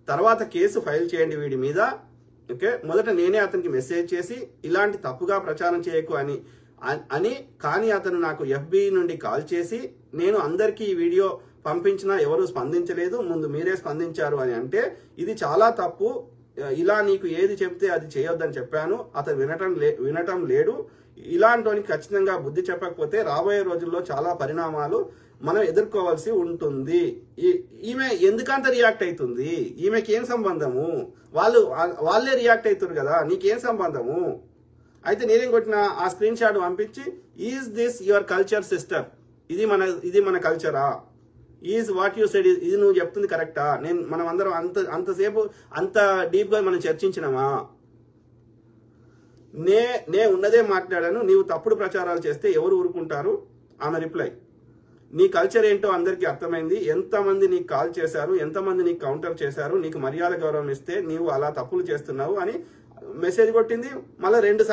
తర్వాత కేసు ఫైల్ చేయండి వీడి మీద. ఓకే, మొదట నేనే అతనికి మెసేజ్ చేసి ఇలాంటి తప్పుగా ప్రచారం చేయకు అని కానీ అతను నాకు FB నుండి కాల్ చేసి నేను అందరికీ ఈ వీడియో పంపించినా ఎవరు స్పందించలేదు, ముందు మీరే స్పందించారు అని అంటే ఇది చాలా తప్పు, ఇలా నీకు ఏది చెప్తే అది చేయొద్దని చెప్పాను, అతను వినటం లేడు, ఇలాంటి ఖచ్చితంగా బుద్ధి చెప్పకపోతే రాబోయే రోజుల్లో చాలా పరిణామాలు మనం ఎదుర్కోవాల్సి ఉంటుంది. ఈమె ఎందుకంత రియాక్ట్ అవుతుంది, ఈమెకి ఏం సంబంధము, వాళ్ళే రియాక్ట్ అవుతారు కదా, నీకేం సంబంధము. అయితే నేనేం కొట్టిన ఆ స్క్రీన్ షాట్ పంపించి, is this your culture sister, ఇది మన కల్చరా, ఈజ్ వాట్ యూ సెడ్, ఇది నువ్వు చెప్తుంది కరెక్టా, మనం అందరం అంతసేపు అంత డీప్ గా మనం చర్చించినామా, నే ఉన్నదే మాట్లాడాను, నీవు తప్పుడు ప్రచారాలు చేస్తే ఎవరు ఊరుకుంటారు. ఆమె రిప్లై, నీ కల్చర్ ఏంటో అందరికీ అర్థమైంది, ఎంతమంది నీకు కాల్ చేశారు, ఎంతమంది నీకు కౌంటర్ చేశారు, నీకు మర్యాద గౌరవం ఇస్తే నీవు అలా తప్పులు చేస్తున్నావు అని మెసేజ్ కొట్టింది. మళ్ళీ రెండు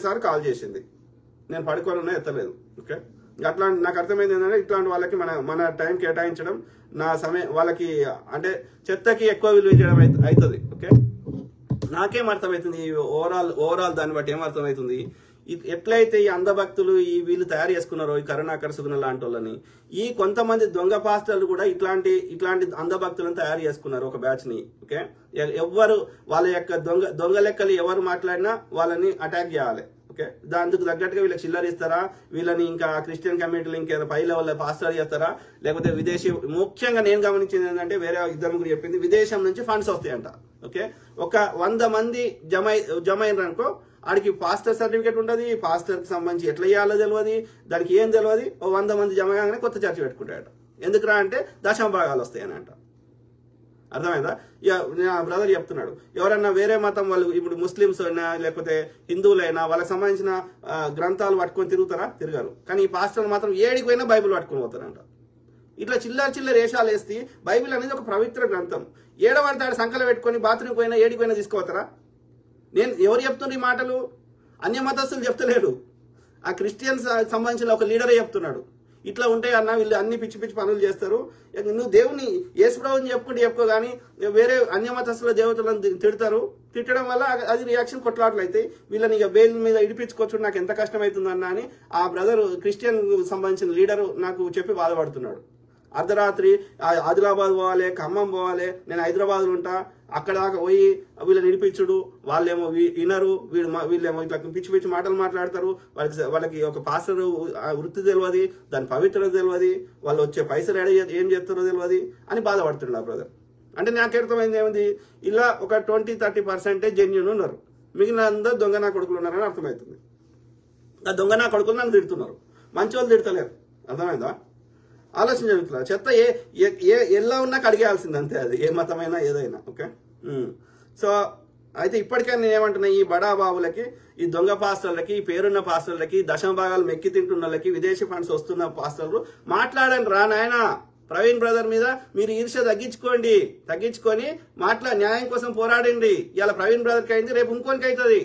సార్లు కాల్ చేసింది, నేను పడుకోవాలన్నా ఎత్తలేదు. ఓకే, అట్లా నాకు అర్థమైంది ఏంటంటే ఇట్లాంటి వాళ్ళకి మన టైం కేటాయించడం, నా సమయం వాళ్ళకి అంటే చెత్తకి ఎక్కువ విలువ చేయడం అవుతుంది. ఓకే, నాకేం అర్థమవుతుంది ఓవరాల్ దాన్ని బట్టి ఏం అర్థమవుతుంది, ఎట్లయితే ఈ అంధభక్తులు వీళ్ళు తయారు చేసుకున్నారో ఈ కరుణాకర్ సుగుణ లాంటి వాళ్ళని, ఈ కొంతమంది దొంగ పాస్టర్లు కూడా ఇట్లాంటి అంధభక్తులను తయారు చేసుకున్నారు ఒక బ్యాచ్ ని. ఓకే, ఎవరు వాళ్ళ యొక్క దొంగ లెక్కలు ఎవరు మాట్లాడినా వాళ్ళని అటాక్ చేయాలి. ఓకే, దానికి తగ్గట్టుగా వీళ్ళకి చిల్లర ఇస్తారా, వీళ్ళని ఇంకా క్రిస్టియన్ కమ్యూనిటీలు ఇంకేదో పై లెవెల్ పాస్టర్ చేస్తారా, లేకపోతే ముఖ్యంగా నేను గమనించింది ఏంటంటే వేరే 2-3 చెప్పింది, విదేశం నుంచి ఫండ్స్ వస్తాయంట. ఓకే, ఒక 100 మంది జమ అయినారనుకో, ఆడికి పాస్టర్ సర్టిఫికేట్ ఉంటుంది, పాస్టర్ కి సంబంధించి ఎట్లా చేయాలో తెలియదు, దానికి ఏం తెలియదు, 100 మంది జమ కాగానే కొత్త చర్చ పెట్టుకుంటాడట. ఎందుకురా అంటే దశమ భాగాలు వస్తాయని అంట. అర్థమైందా? నా బ్రదర్ చెప్తున్నాడు, ఎవరన్నా వేరే మతం వాళ్ళు ఇప్పుడు ముస్లింస్ అయినా లేకపోతే హిందువులైనా వాళ్ళకి సంబంధించిన గ్రంథాలు పట్టుకొని తిరగరు, కానీ ఈ పాస్టర్లు మాత్రం ఏడికి పోయినా బైబిల్ పట్టుకొని పోతారంట. ఇట్లా చిల్లర వేషాలు వేస్తే బైబిల్ అనేది ఒక పవిత్ర గ్రంథం, ఏడవాడితే సంకలు పెట్టుకొని బాత్రూమ్ పోయినా ఏడికి పోయినా తీసుకోవతారా? ఎవరు చెప్తున్నారు ఈ మాటలు? అన్య మతస్థులు చెప్తలేడు, ఆ క్రిస్టియన్స్ సంబంధించిన ఒక లీడరే చెప్తున్నాడు. ఇట్లా ఉంటాయి అన్న, వీళ్ళు అన్ని పిచ్చి పనులు చేస్తారు, నువ్వు దేవుని యేసుప్రభుని చెప్పుకో కానీ వేరే అన్య మతస్థుల దేవతలను తిట్టడం వల్ల అది రియాక్షన్ కొట్లాట్లు అయితే వీళ్ళని ఇక బెయిల్ మీద ఇడిపించుకోవచ్చు, నాకు ఎంత కష్టం అవుతుందన్న అని ఆ బ్రదర్ క్రిస్టియన్ సంబంధించిన లీడరు నాకు చెప్పి బాధపడుతున్నాడు. అర్ధరాత్రి ఆదిలాబాద్ పోవాలి, ఖమ్మం పోవాలి, నేను హైదరాబాద్లో ఉంటా, అక్కడ దాకా పోయి వీళ్ళని నిడిపించుడు, వాళ్ళేమో వినరు, వీళ్ళేమో ఇట్లా పిచ్చి మాటలు మాట్లాడతారు, వాళ్ళకి ఒక పాస్టర్ వృత్తి తెలియదు, దాని పవిత్రత తెలియదు, వాళ్ళు వచ్చే పైసలు ఏం చేస్తారో తెలియదు అని బాధపడుతున్నాడు ఆ బ్రదర్. అంటే నాకు అర్థమైంది ఏముంది, ఇలా ఒక 20-30% జెన్యూన్ ఉన్నారు, మిగిలిన అందరూ దొంగ నా కొడుకులు ఉన్నారని అర్థమవుతుంది. ఆ దొంగ నా కొడుకులు నన్ను తిడుతున్నారు, మంచి వాళ్ళు తిడతలేరు. అర్థమైందా? ఆలోచన జరుగుతున్నారు. చెత్త ఎలా ఉన్నా కడిగేయాల్సింది అంతే, అది ఏ మతమైనా ఏదైనా. ఓకే, సో అయితే ఇప్పటికైనా నేను ఏమంటున్నా, ఈ బడా బాబులకి, ఈ దొంగ పాస్టర్లకి, ఈ పేరున్న పాస్టర్లకి, దశమ భాగాలు మెక్కి తింటున్న వాళ్ళకి, విదేశీ ఫండ్స్ వస్తున్న పాస్టర్లు మాట్లాడండి రా నాయన. ప్రవీణ్ బ్రదర్ మీద మీరు ఈర్ష్య తగ్గించుకొని న్యాయం కోసం పోరాడండి. ఇలా ప్రవీణ్ బ్రదర్కి అయింది, రేపు ఇంకోనికి అవుతుంది.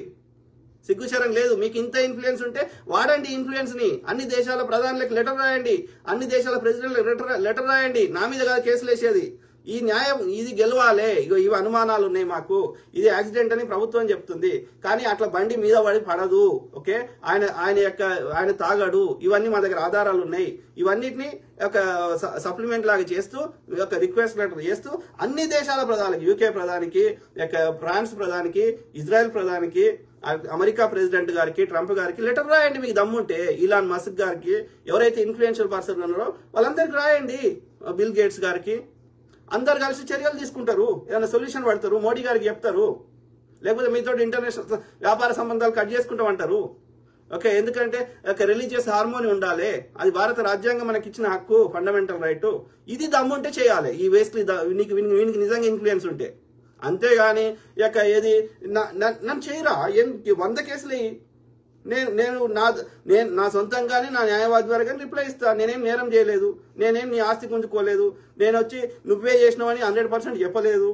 సిగ్గుచరం లేదు. మీకు ఇంత ఇన్ఫ్లుయెన్స్ ఉంటే వాడండి ఇన్ఫ్లుయెన్స్ ని. అన్ని దేశాల ప్రధానులకు లెటర్ రాయండి, అన్ని దేశాల ప్రెసిడెంట్లకు లెటర్ రాయండి. నా మీద కాదు కేసులు వేసేది, ఈ న్యాయం ఇది గెలవాలి, ఇగో ఇవి అనుమానాలు ఉన్నాయి మాకు, ఇది యాక్సిడెంట్ అని ప్రభుత్వం చెప్తుంది, కానీ అట్లా బండి మీద పడదు, ఓకే, ఆయన తాగడు, ఇవన్నీ మా దగ్గర ఆధారాలు ఉన్నాయి, ఇవన్నిటిని ఒక సప్లిమెంట్ లాగా చేస్తూ ఒక రిక్వెస్ట్ లెటర్ చేస్తూ అన్ని దేశాల ప్రధానికి, యూకే ప్రధానికి, ఫ్రాన్స్ ప్రధానికి, ఇజ్రాయెల్ ప్రధానికి, అమెరికా ప్రెసిడెంట్ గారికి, ట్రంప్ గారికి లెటర్ రాయండి మీకు దమ్ముంటే, ఇలాన్ మస్క్ గారికి, ఎవరైతే ఇన్ఫ్లుయెన్షియల్ పర్సన్ ఉన్నారో వాళ్ళందరికి రాయండి, బిల్ గేట్స్ గారికి, అందరు కలిసి చర్యలు తీసుకుంటారు, ఏదైనా సొల్యూషన్ పడతారు, మోడీ గారికి చెప్తారు, లేకపోతే మీతో ఇంటర్నేషనల్ వ్యాపార సంబంధాలు కట్ చేసుకుంటామంటారు, ఓకే. ఎందుకంటే ఒక రిలీజియస్ హార్మోని ఉండాలి, అది భారత రాజ్యాంగం మనకి ఇచ్చిన హక్కు, ఫండమెంటల్ రైట్, ఇది దమ్ముంటే చేయాలి, ఈ వేస్ట్లీ వీనికి నిజంగా ఇన్ఫ్లుయెన్స్ ఉంటే. అంతేగాని ఇక ఏది నన్ను చేయరా 100 కేసులు నేను నా సొంతంగానే నా న్యాయవాది ద్వారా కానీ రిప్లై ఇస్తా, నేనేం నేరం చేయలేదు, నేనేం నీ ఆస్తి గుంజుకోలేదు, నేను వచ్చి నువ్వే చేసినావని 100% చెప్పలేదు,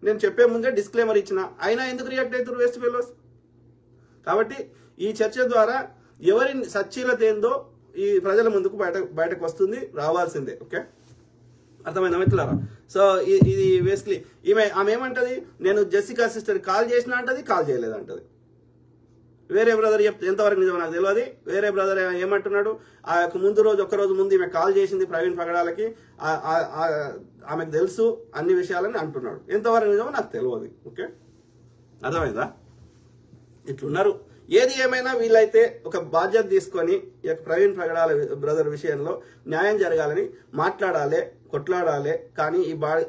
నేను చెప్పే ముందే డిస్క్లైమర్ ఇచ్చిన, అయినా ఎందుకు రియాక్ట్ అవుతారు వేస్ట్ ఫెలోస్. కాబట్టి ఈ చర్చ ద్వారా ఎవరి సచ్చీలత ఏందో ఈ ప్రజల ముందుకు బయటకు వస్తుంది, రావాల్సిందే, ఓకే. అర్థమైందా మిత్రులారా? సో ఇది బేసిక్లీ ఆమె ఏమంటది, నేను జెసికా సిస్టర్ కాల్ చేసినా అంటది, కాల్ చేయలేదంటది. వేరే బ్రదర్ చెప్తే ఎంతవరకు నిజమో నాకు తెలియదు. వేరే బ్రదర్ ఏమంటున్నాడు, ఆ యొక్క ముందు రోజు ఒక్కరోజు ముందు ఈమె కాల్ చేసింది ప్రవీణ్ పగడాలకి, ఆమెకు తెలుసు అన్ని విషయాలని అంటున్నాడు. ఎంతవరకు నిజమో నాకు తెలియదు, ఓకే. అర్థమైందా? ఇట్లున్నారు. ఏది ఏమైనా వీళ్ళైతే ఒక బాధ్యత తీసుకొని ఈ యొక్క ప్రవీణ్ పగడాల బ్రదర్ విషయంలో న్యాయం జరగాలని మాట్లాడాలి, కొట్లాడాలి. కానీ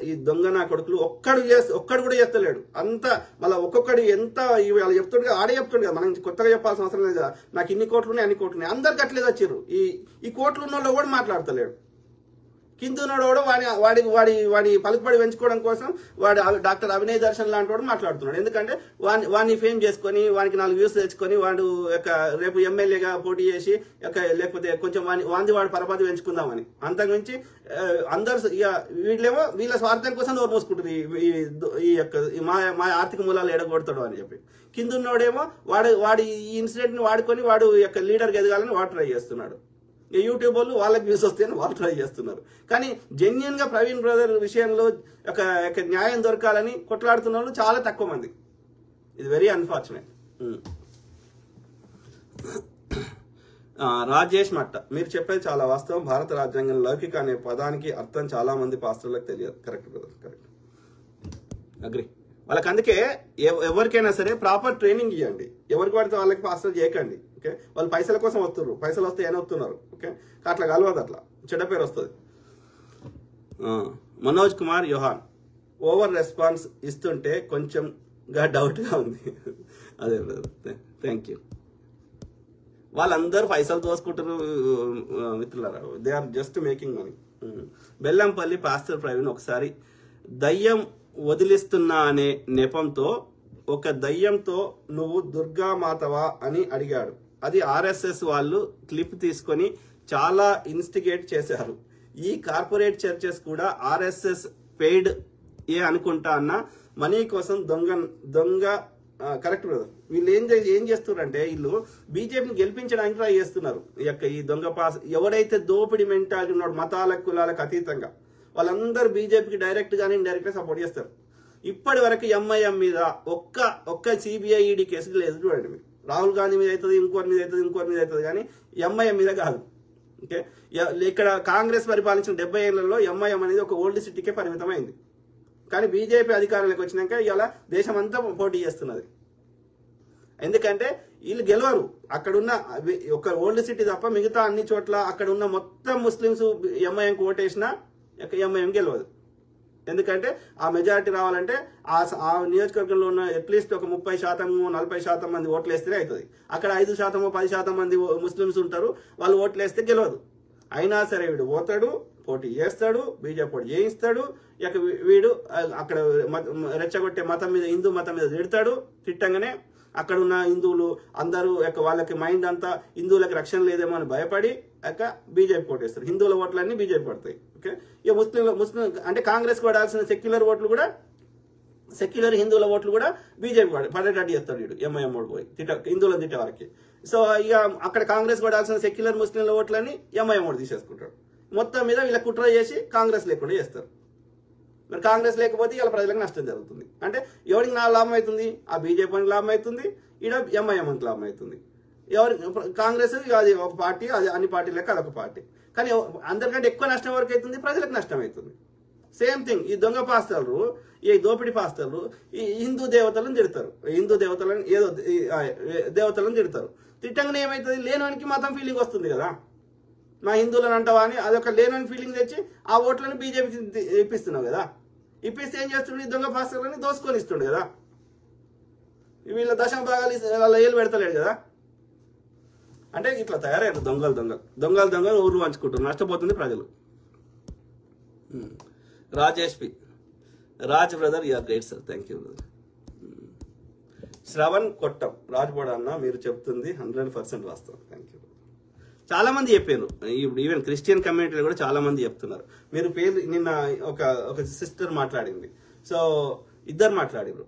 ఈ దొంగ నా కొడుకులు ఒక్కడు కూడా చేస్తలేడు. అంతా మళ్ళీ ఒక్కొక్కడు ఎంత వాళ్ళు చెప్తుండే ఆడే చెప్తుండే కదా, మనం కొత్తగా చెప్పాల్సిన అవసరం లేదు కదా. నాకు ఇన్ని కోట్లు ఉన్నాయి, అన్ని కోట్లు ఉన్నాయి, అందరికి అట్లేదు వచ్చారు. ఈ కోట్లు ఉన్న వాళ్ళు కూడా మాట్లాడతలేడు. కింద ఉన్నాడు వాడి పలుకుబడి పెంచుకోవడం కోసం వాడు డాక్టర్ అభినయ్ దర్శన్ లాంటి వాడు మాట్లాడుతున్నాడు. ఎందుకంటే వాడిని ఫేమ్ చేసుకొని వానికి 4 వ్యూస్ తెచ్చుకొని వాడు రేపు ఎమ్మెల్యేగా పోటీ చేసి లేకపోతే కొంచెం వాడి పరపతి పెంచుకుందామని. అంతకుమించి అందరు వీళ్ళేమో వీళ్ళ స్వార్థం కోసం నోరు మూసుకుంటారు. ఈ యొక్క మా ఆర్థిక మూలాలు ఎడగొడతాడు అని చెప్పి, కింద ఉన్నోడేమో వాడి ఈ ఇన్సిడెంట్ ని వాడుకొని వాడు యొక్క లీడర్కి ఎదగాలని వాడు ట్రై చేస్తున్నాడు. యూట్యూబ్ వాళ్ళు వాళ్ళకి వ్యూస్ వస్తాయని వాళ్ళు ట్రై చేస్తున్నారు. కానీ జెన్యున్ గా ప్రవీణ్ బ్రదర్ విషయంలో ఒక న్యాయం దొరకాలని కొట్లాడుతున్న వాళ్ళు చాలా తక్కువ మంది. ఇది వెరీ అన్ఫార్చునేట్. రాజేష్ మట్ట, మీరు చెప్పేది చాలా వాస్తవం. భారత రాజ్యాంగం లౌకిక అనే పదానికి అర్థం చాలా మంది పాస్టర్లకు తెలియదు. Correct brother, correct, agri. వాళ్ళకి అందుకే ఎవరికైనా సరే ప్రాపర్ ట్రైనింగ్ ఇవ్వండి. ఎవరికి పడితే వాళ్ళకి పాస్టర్ చేయకండి, ఓకే. వాళ్ళు పైసల కోసం వస్తున్నారు, పైసలు వస్తే ఏనవుతున్నారు, ఓకే. అట్లా కలవదు, అట్లా చెడ్డ పేరు వస్తుంది. మనోజ్ కుమార్ యోహాన్, ఓవర్ రెస్పాన్స్ ఇస్తుంటే కొంచెం డౌట్గా ఉంది. అదే బ్రదర్, థ్యాంక్ యూ. వాళ్ళందరూ పైసలు దోసుకుంటారు మిత్రులారా, they are just making money. Bellampalli pastor Praveen ఒకసారి దయ్యం వదిలిస్తున్నా అనే నెపంతో ఒక దయ్యంతో నువ్వు దుర్గామాతవా అని అడిగాడు. అది RSS వాళ్ళు క్లిప్ తీసుకొని చాలా ఇన్స్టిగేట్ చేశారు. ఈ కార్పొరేట్ చర్చెస్ కూడా RSS పెయిడ్ అనుకుంటా అన్న మనీ కోసం దొంగ కరెక్ట్ బ్రదర్. వీళ్ళు ఏం చేస్తున్నారంటే వీళ్ళు బీజేపీని గెలిపించడానికి ట్రై చేస్తున్నారు. ఈ దొంగ పాస్ ఎవడైతే దోపిడి మెంటాలిటీ ఉన్నాడు మతాలకు కులాలకు అతీతంగా వాళ్ళందరూ బీజేపీకి డైరెక్ట్ గానీ ఇండైరెక్ట్ గా సపోర్ట్ చేస్తారు. ఇప్పటి వరకు ఎంఐఎం మీద ఒక్క సిబిఐ ఈడీ కేసులు లేదు చూడండి మీరు. రాహుల్ గాంధీ మీద అవుతుంది, ఇంకోరి మీద అవుతుంది, కానీ ఎంఐఎం మీద కాదు, ఓకే. ఇక్కడ కాంగ్రెస్ పరిపాలించిన 70 ఏళ్లలో ఎంఐఎం అనేది ఒక ఓల్డ్ సిటీకే పరిమితమైంది. కానీ బీజేపీ అధికారంలోకి వచ్చినాక ఇలా దేశం అంతా పోటీ చేస్తున్నది. ఎందుకంటే వీళ్ళు గెలవరు. అక్కడున్న ఒక ఓల్డ్ సిటీ తప్ప మిగతా అన్ని చోట్ల అక్కడ ఉన్న మొత్తం ముస్లింస్ ఎంఐఎంకి ఓటేసినా ఎంఐఎం గెలవదు. ఎందుకంటే ఆ మెజారిటీ రావాలంటే ఆ నియోజకవర్గంలో ఉన్న అట్లీస్ట్ ఒక 30%, 40% మంది ఓట్లు వేస్తేనే అవుతుంది. అక్కడ 5%, 10% మంది ముస్లింస్ ఉంటారు, వాళ్ళు ఓట్లు వేస్తే గెలవదు. అయినా సరే వీడు పోతాడు, పోటీ చేస్తాడు, బీజేపీ పోటీ చేయిస్తాడు. ఇక వీడు అక్కడ రెచ్చగొట్టే మతం మీద, హిందూ మతం మీద తిడతాడు. తిట్టంగానే అక్కడ ఉన్న హిందువులు అందరూ వాళ్ళకి మైండ్ అంతా హిందువులకి రక్షణ లేదేమో అని భయపడి బీజేపీ ఓటేస్తారు. హిందువుల ఓట్లన్నీ బీజేపీ పడతాయి, ఓకే. ఇక ముస్లిం అంటే కాంగ్రెస్ పడాల్సిన సెక్యులర్ ఓట్లు కూడా, సెక్యులర్ హిందువుల ఓట్లు కూడా బీజేపీ పడేటట్టు చేస్తాడు వీడు ఎంఐఎం ఓటు పోయి హిందువులను తిట్టే వారికి. సో ఇక అక్కడ కాంగ్రెస్ పడాల్సిన సెక్యులర్ ముస్లింల ఓట్లని ఎంఐఎం ఓటు తీసేసుకుంటాడు. మొత్తం మీద వీళ్ళ కుట్ర చేసి కాంగ్రెస్ లేకుండా చేస్తారు. మరి కాంగ్రెస్ లేకపోతే ఇలా ప్రజలకు నష్టం జరుగుతుంది. అంటే ఎవరికి నా లాభం అవుతుంది? ఆ బీజేపీకి లాభం అవుతుంది, ఈడ ఎంఐఎంకి లాభం అవుతుంది. కాంగ్రెస్ అది ఒక పార్టీ, అది అన్ని పార్టీలకు అదొక పార్టీ. కానీ అందరికంటే ఎక్కువ నష్టం ఎవరికి అవుతుంది? ప్రజలకు నష్టం అవుతుంది. సేమ్ థింగ్ ఈ దొంగ పాస్టర్లు, ఈ దోపిడి పాస్టర్లు ఈ హిందూ దేవతలను తిడతారు. హిందూ దేవతలను ఏదో దేవతలను తిడతారు. తిట్టంగానే ఏమవుతుంది? లేనోనికి మతం ఫీలింగ్ వస్తుంది కదా, మా హిందువులను అంటావా అని అదొక లేనని ఫీలింగ్ తెచ్చి ఆ ఓట్లను బీజేపీకి ఇప్పిస్తున్నావు కదా. ఇప్పిస్తే ఏం చేస్తుండే? ఈ దొంగ పాస్టర్లని దోసుకొని ఇస్తుండే కదా. వీళ్ళ దశమ భాగాలు వాళ్ళ ఏళ్ళు పెడతలేడు కదా. అంటే ఇట్లా తయారయ్యారు దొంగలు ఊర్లు పంచుకుంటారు, నష్టపోతుంది ప్రజలు. Rajesh P Raj brother you're great sir, thank you brother. Shravan Kottam రాజ్బోడ అన్న మీరు చెప్తుంది 100% వాస్తవం, థ్యాంక్ యూ. చాలా మంది చెప్పారు, ఇప్పుడు ఈవెన్ క్రిస్టియన్ కమ్యూనిటీలో కూడా చాలా మంది చెప్తున్నారు. మీరు పేరు నిన్న ఒక సిస్టర్ మాట్లాడింది, సో ఇద్దరు మాట్లాడారు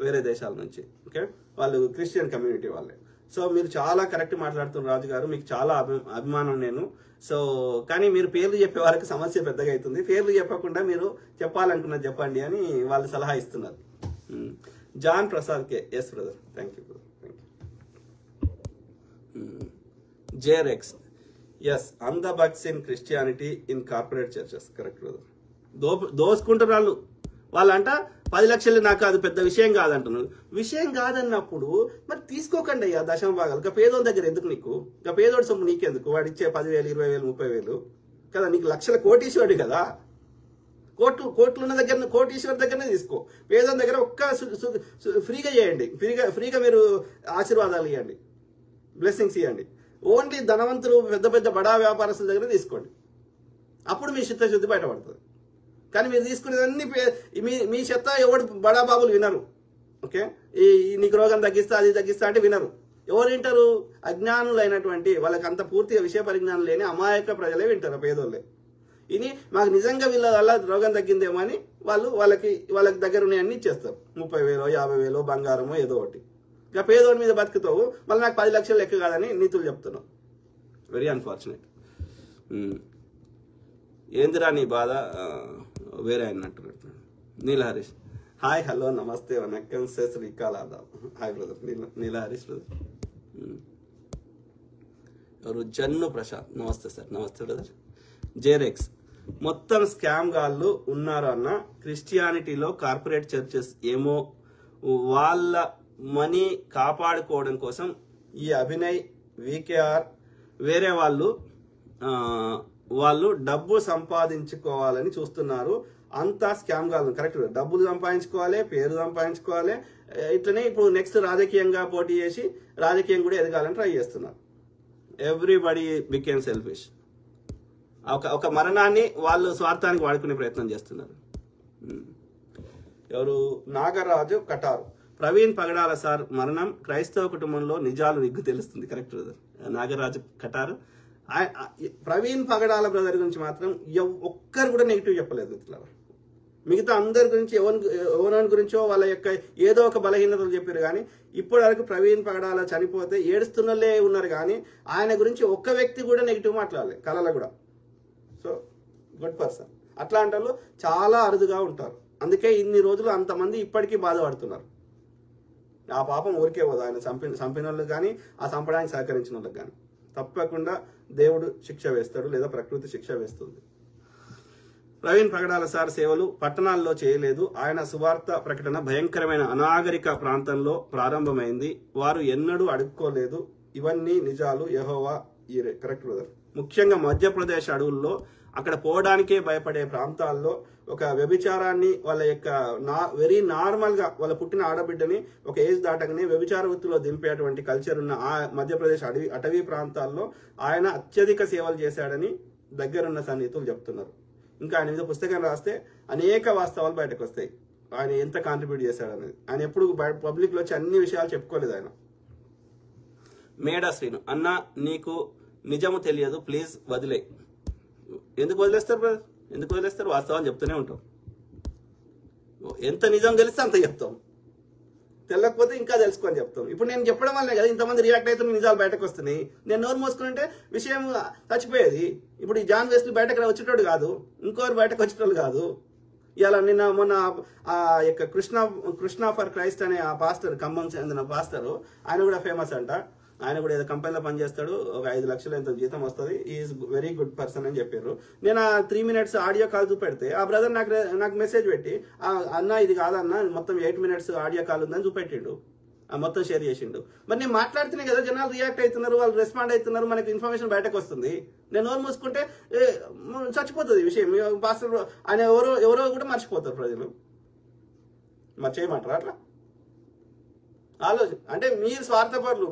వేరే దేశాల నుంచి, ఓకే, వాళ్ళు క్రిస్టియన్ కమ్యూనిటీ వాళ్ళే. సో మీరు చాలా కరెక్ట్ మాట్లాడుతున్నారు రాజు గారు, మీకు చాలా అభిమానం నేను. సో కానీ మీరు పేర్లు చెప్పే వాళ్ళకి సమస్య పెద్దగా అవుతుంది, పేర్లు చెప్పకుండా మీరు చెప్పాలనుకున్నది చెప్పండి అని వాళ్ళు సలహా ఇస్తున్నారు. John Prasad K, yes brother, thank you brother, thank you. జేరెక్స్, ఎస్ అంద bucks in Christianity in corporate churches, correct brother. దోసుకుంటారు వాళ్ళంట 10 లక్షలు నాకు అది పెద్ద విషయం కాదంటున్నారు. విషయం కాదన్నప్పుడు మరి తీసుకోకండి అయ్యా దశమ భాగాలు. ఇక పేదోడి దగ్గర ఎందుకు నీకు? ఇక పేదోడి సొమ్ము నీకెందుకు? వాడు ఇచ్చే 10,000, 20,000, 30,000 కదా, నీకు లక్షల కోటీశ్వరుడు కదా. కోట్లు ఉన్న దగ్గర కోటీశ్వరుడి దగ్గరనే తీసుకో. పేదోడి దగ్గర ఒక్క ఫ్రీగా చేయండి, ఫ్రీగా మీరు ఆశీర్వాదాలు ఇవ్వండి, బ్లెస్సింగ్స్ ఇవ్వండి. ఓన్లీ ధనవంతులు పెద్ద పెద్ద బడా వ్యాపారస్తుల దగ్గర తీసుకోండి, అప్పుడు మీ చిత్తశుద్ధి బయటపడుతుంది. కానీ మీరు తీసుకునేదన్నీ మీ చెత్త ఎవడు బడా బాబులు వినరు, ఓకే. నీకు రోగం తగ్గిస్తా అది తగ్గిస్తా అంటే వినరు. ఎవరు వింటారు? అజ్ఞానులు అయినటువంటి వాళ్ళకి అంత పూర్తిగా విషయ పరిజ్ఞానం లేని అమాయక ప్రజలే వింటారు, పేదోళ్ళే. ఇది మాకు నిజంగా వీళ్ళ వల్ల రోగం తగ్గిందేమో అని వాళ్ళకి దగ్గర ఉన్నాయన్నీ ఇచ్చేస్తారు. 30,000, 50,000 బంగారమో ఏదో ఒకటి. ఇక పేదోడి మీద బతుకుతావు, మళ్ళీ నాకు 10 లక్షలు లెక్క కాదని నీతులు చెప్తున్నావు. Very unfortunate. ఏందిరా నీ బాధ వేరే అన్నట్టు. నీల హరీష్, హాయ్ హలో నమస్తే వనక్కం సే శ్రీకాల్ ఆదాబ్. హాయ్ బ్రదర్ నీల హరీష్ బ్రదర్. ఎవరు? జన్ను ప్రసాద్, నమస్తే సార్. నమస్తే బ్రదర్. జేరెక్స్, మొత్తం స్కామ్ గాళ్ళు ఉన్నారు అన్న. క్రిస్టియానిటీలో కార్పొరేట్ చర్చెస్ ఏమో వాళ్ళ మనీ కాపాడుకోవడం కోసం ఈ అభినయ్, వికేఆర్ వేరే వాళ్ళు డబ్బు సంపాదించుకోవాలని చూస్తున్నారు. అంతా స్కామ్ కాదు, కరెక్ట్. డబ్బులు సంపాదించుకోవాలి, పేరు సంపాదించుకోవాలి. ఇట్లనే ఇప్పుడు నెక్స్ట్ రాజకీయంగా పోటీ చేసి రాజకీయం కూడా ఎదగాలని ట్రై చేస్తున్నారు. Everybody became selfish. ఒక మరణాన్ని వాళ్ళు స్వార్థానికి వాడుకునే ప్రయత్నం చేస్తున్నారు. ఎవరు? నాగరాజు కటారు, ప్రవీణ్ పగడాల సార్ మరణం క్రైస్తవ కుటుంబంలో నిజాలు నిగ్గు తెలుస్తుంది, కరెక్ట్ బ్రదర్. నాగరాజు కటారు. ప్రవీణ్ పగడాల బ్రదర్ గురించి మాత్రం ఒక్కరు కూడా నెగిటివ్ చెప్పలేదు మిత్రులారా. మిగతా అందరి గురించి ఎవరి గురించో వాళ్ళ యొక్క ఏదో ఒక బలహీనతలు చెప్పారు. కానీ ఇప్పటి వరకు ప్రవీణ్ పగడాల చనిపోతే ఏడుస్తున్నలే ఉన్నారు, కానీ ఆయన గురించి ఒక్క వ్యక్తి కూడా నెగిటివ్ మాట్లాడలేదు, కళలో కూడా. So good person. అట్లాంటి వాళ్ళు చాలా అరుదుగా ఉంటారు. అందుకే ఇన్ని రోజులు అంతమంది ఇప్పటికీ బాధపడుతున్నారు. ఆ పాపం ఊరికే పోదు, ఆయన చంపిన వాళ్ళకి కానీ ఆ చంపడానికి సహకరించిన వాళ్ళకి కానీ తప్పకుండా దేవుడు శిక్ష వేస్తాడు, లేదా ప్రకృతి శిక్ష వేస్తుంది. ప్రవీణ్ పగడాల సార్ సేవలు పట్టణాల్లో చేయలేదు. ఆయన సువార్త ప్రకటన భయంకరమైన అనాగరిక ప్రాంతంలో ప్రారంభమైంది. వారు ఎన్నడూ అడుక్కోలేదు. ఇవన్నీ నిజాలు. యెహోవా ఈరే, కరెక్ట్ బ్రదర్. ముఖ్యంగా మధ్యప్రదేశ్ అడవుల్లో అక్కడ పోవడానికే భయపడే ప్రాంతాల్లో ఒక వ్యభిచారాన్ని వాళ్ళ యొక్క వెరీ నార్మల్ గా వాళ్ళ పుట్టిన ఆడబిడ్డని ఒక ఏజ్ దాటగానే వ్యభిచార వృత్తిలో దింపేటువంటి కల్చర్ ఉన్న ఆ మధ్యప్రదేశ్ అటవీ ప్రాంతాల్లో ఆయన అత్యధిక సేవలు చేశాడని దగ్గరున్న సన్నిహితులు చెప్తున్నారు. ఇంకా ఆయన మీద పుస్తకం రాస్తే అనేక వాస్తవాలు బయటకు వస్తాయి, ఆయన ఎంత కాంట్రిబ్యూట్ చేశాడనేది. ఆయన ఎప్పుడు పబ్లిక్ లో వచ్చి అన్ని విషయాలు చెప్పుకోలేదు ఆయన. మేడా శ్రీను, అన్న నీకు నిజము తెలియదు, ప్లీజ్ వదిలే. ఎందుకు వదిలేస్తారు బ్రదర్? ఎందుకు వదిలేస్తారు? వాస్తవాన్ని చెప్తూనే ఉంటాం. ఎంత నిజం తెలిస్తే అంత చెప్తాం, తెలియకపోతే ఇంకా తెలుసుకొని చెప్తాం. ఇప్పుడు నేను చెప్పడం వల్లే కదా ఇంతమంది రియాక్ట్ అవుతున్న నిజాలు బయటకు వస్తున్నాయి. నేను నోరు మోసుకుంటే విషయం చచ్చిపోయేది. ఇప్పుడు ఈ జాన్ వెస్లీ బయటకు వచ్చేటోడు కాదు, ఇంకోరు బయటకు వచ్చేటోళ్ళు కాదు. ఇలా నిన్న మొన్న ఆ యొక్క కృష్ణ ఫర్ క్రైస్ట్ అనే ఆ పాస్టర్, ఖమ్మం చెందిన పాస్టర్, ఆయన కూడా ఫేమస్ అంట. ఆయన కూడా ఏదో కంపెనీలో పనిచేస్తాడు, ఒక 5 లక్షలు ఎంత జీతం వస్తుంది, ఈజ్ వెరీ గుడ్ పర్సన్ అని చెప్పారు. నేను ఆ 3 minutes ఆడియో కాల్ చూపెడితే ఆ బ్రదర్ నాకు మెసేజ్ పెట్టి, అన్న ఇది కాదన్న మొత్తం 8 minutes ఆడియో కాల్ ఉందని చూపెట్టిండు, మొత్తం షేర్ చేసిండు. మరి నేను మాట్లాడుతున్నాయి కదా, జనాలు రియాక్ట్ అవుతున్నారు, వాళ్ళు రెస్పాండ్ అవుతున్నారు, మనకి ఇన్ఫర్మేషన్ బయటకు వస్తుంది. నేను నోరు మూసుకుంటే చచ్చిపోతుంది విషయం. పాస్టర్ ఆయన ఎవరో కూడా మర్చిపోతారు ప్రజలు. మరి చేయమంటారా అట్లా? ఆలోచన అంటే మీరు స్వార్థపరులు,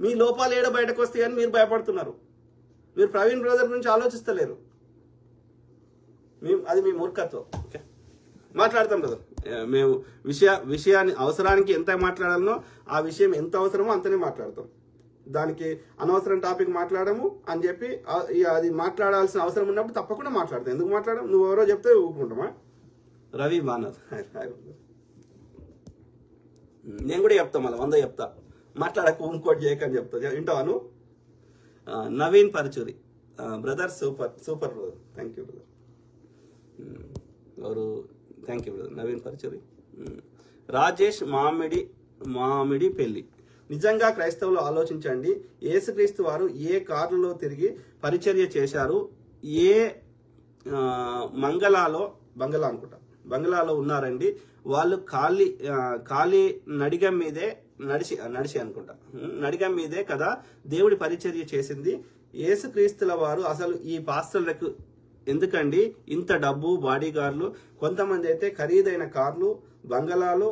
మీ లోపాలు ఏడ బయటకు వస్తాయని మీరు భయపడుతున్నారు. మీరు ప్రవీణ్ బ్రదర్ గురించి ఆలోచిస్తలేరు. అది మీ మూర్ఖత్వం. ఓకే, మాట్లాడతాం బ్రదర్. మేము విషయాన్ని అవసరానికి ఎంత మాట్లాడాలనో ఆ విషయం ఎంత అవసరమో అంతనే మాట్లాడతాం. దానికి అనవసరం టాపిక్ మాట్లాడము అని చెప్పి అది మాట్లాడాల్సిన అవసరం ఉన్నప్పుడు తప్పకుండా మాట్లాడతాం. ఎందుకు మాట్లాడడం? నువ్వు ఎవరో చెప్తే ఊపుకుంటామా? రవి బానర్, నేను కూడా చెప్తా, మళ్ళీ 100 చెప్తా, మాట్లాడకు ఇంకోటి చేయకని చెప్తా. వింటావాను? Naveen Paruchuri brother, super brother, thank you brother. ఎవరు? Thank you brother, Naveen Paruchuri. Rajesh Mamidi పెళ్లి. నిజంగా క్రైస్తవులు ఆలోచించండి. యేసుక్రీస్తు వారు ఏ కార్లలో తిరిగి పరిచర్య చేశారు? ఏ బంగళాలో ఉన్నారండి? వాళ్ళు ఖాళీ నడిగం మీదే నడిచి అనుకుంటా, నడిగం మీదే కదా దేవుడి పరిచర్య చేసింది. యేసుక్రీస్తుల వారు అసలు ఈ పాస్టర్లకు ఎందుకండి ఇంత డబ్బు, బాడీగార్డులు? కొంతమంది అయితే ఖరీదైన కార్లు, బంగళాలు.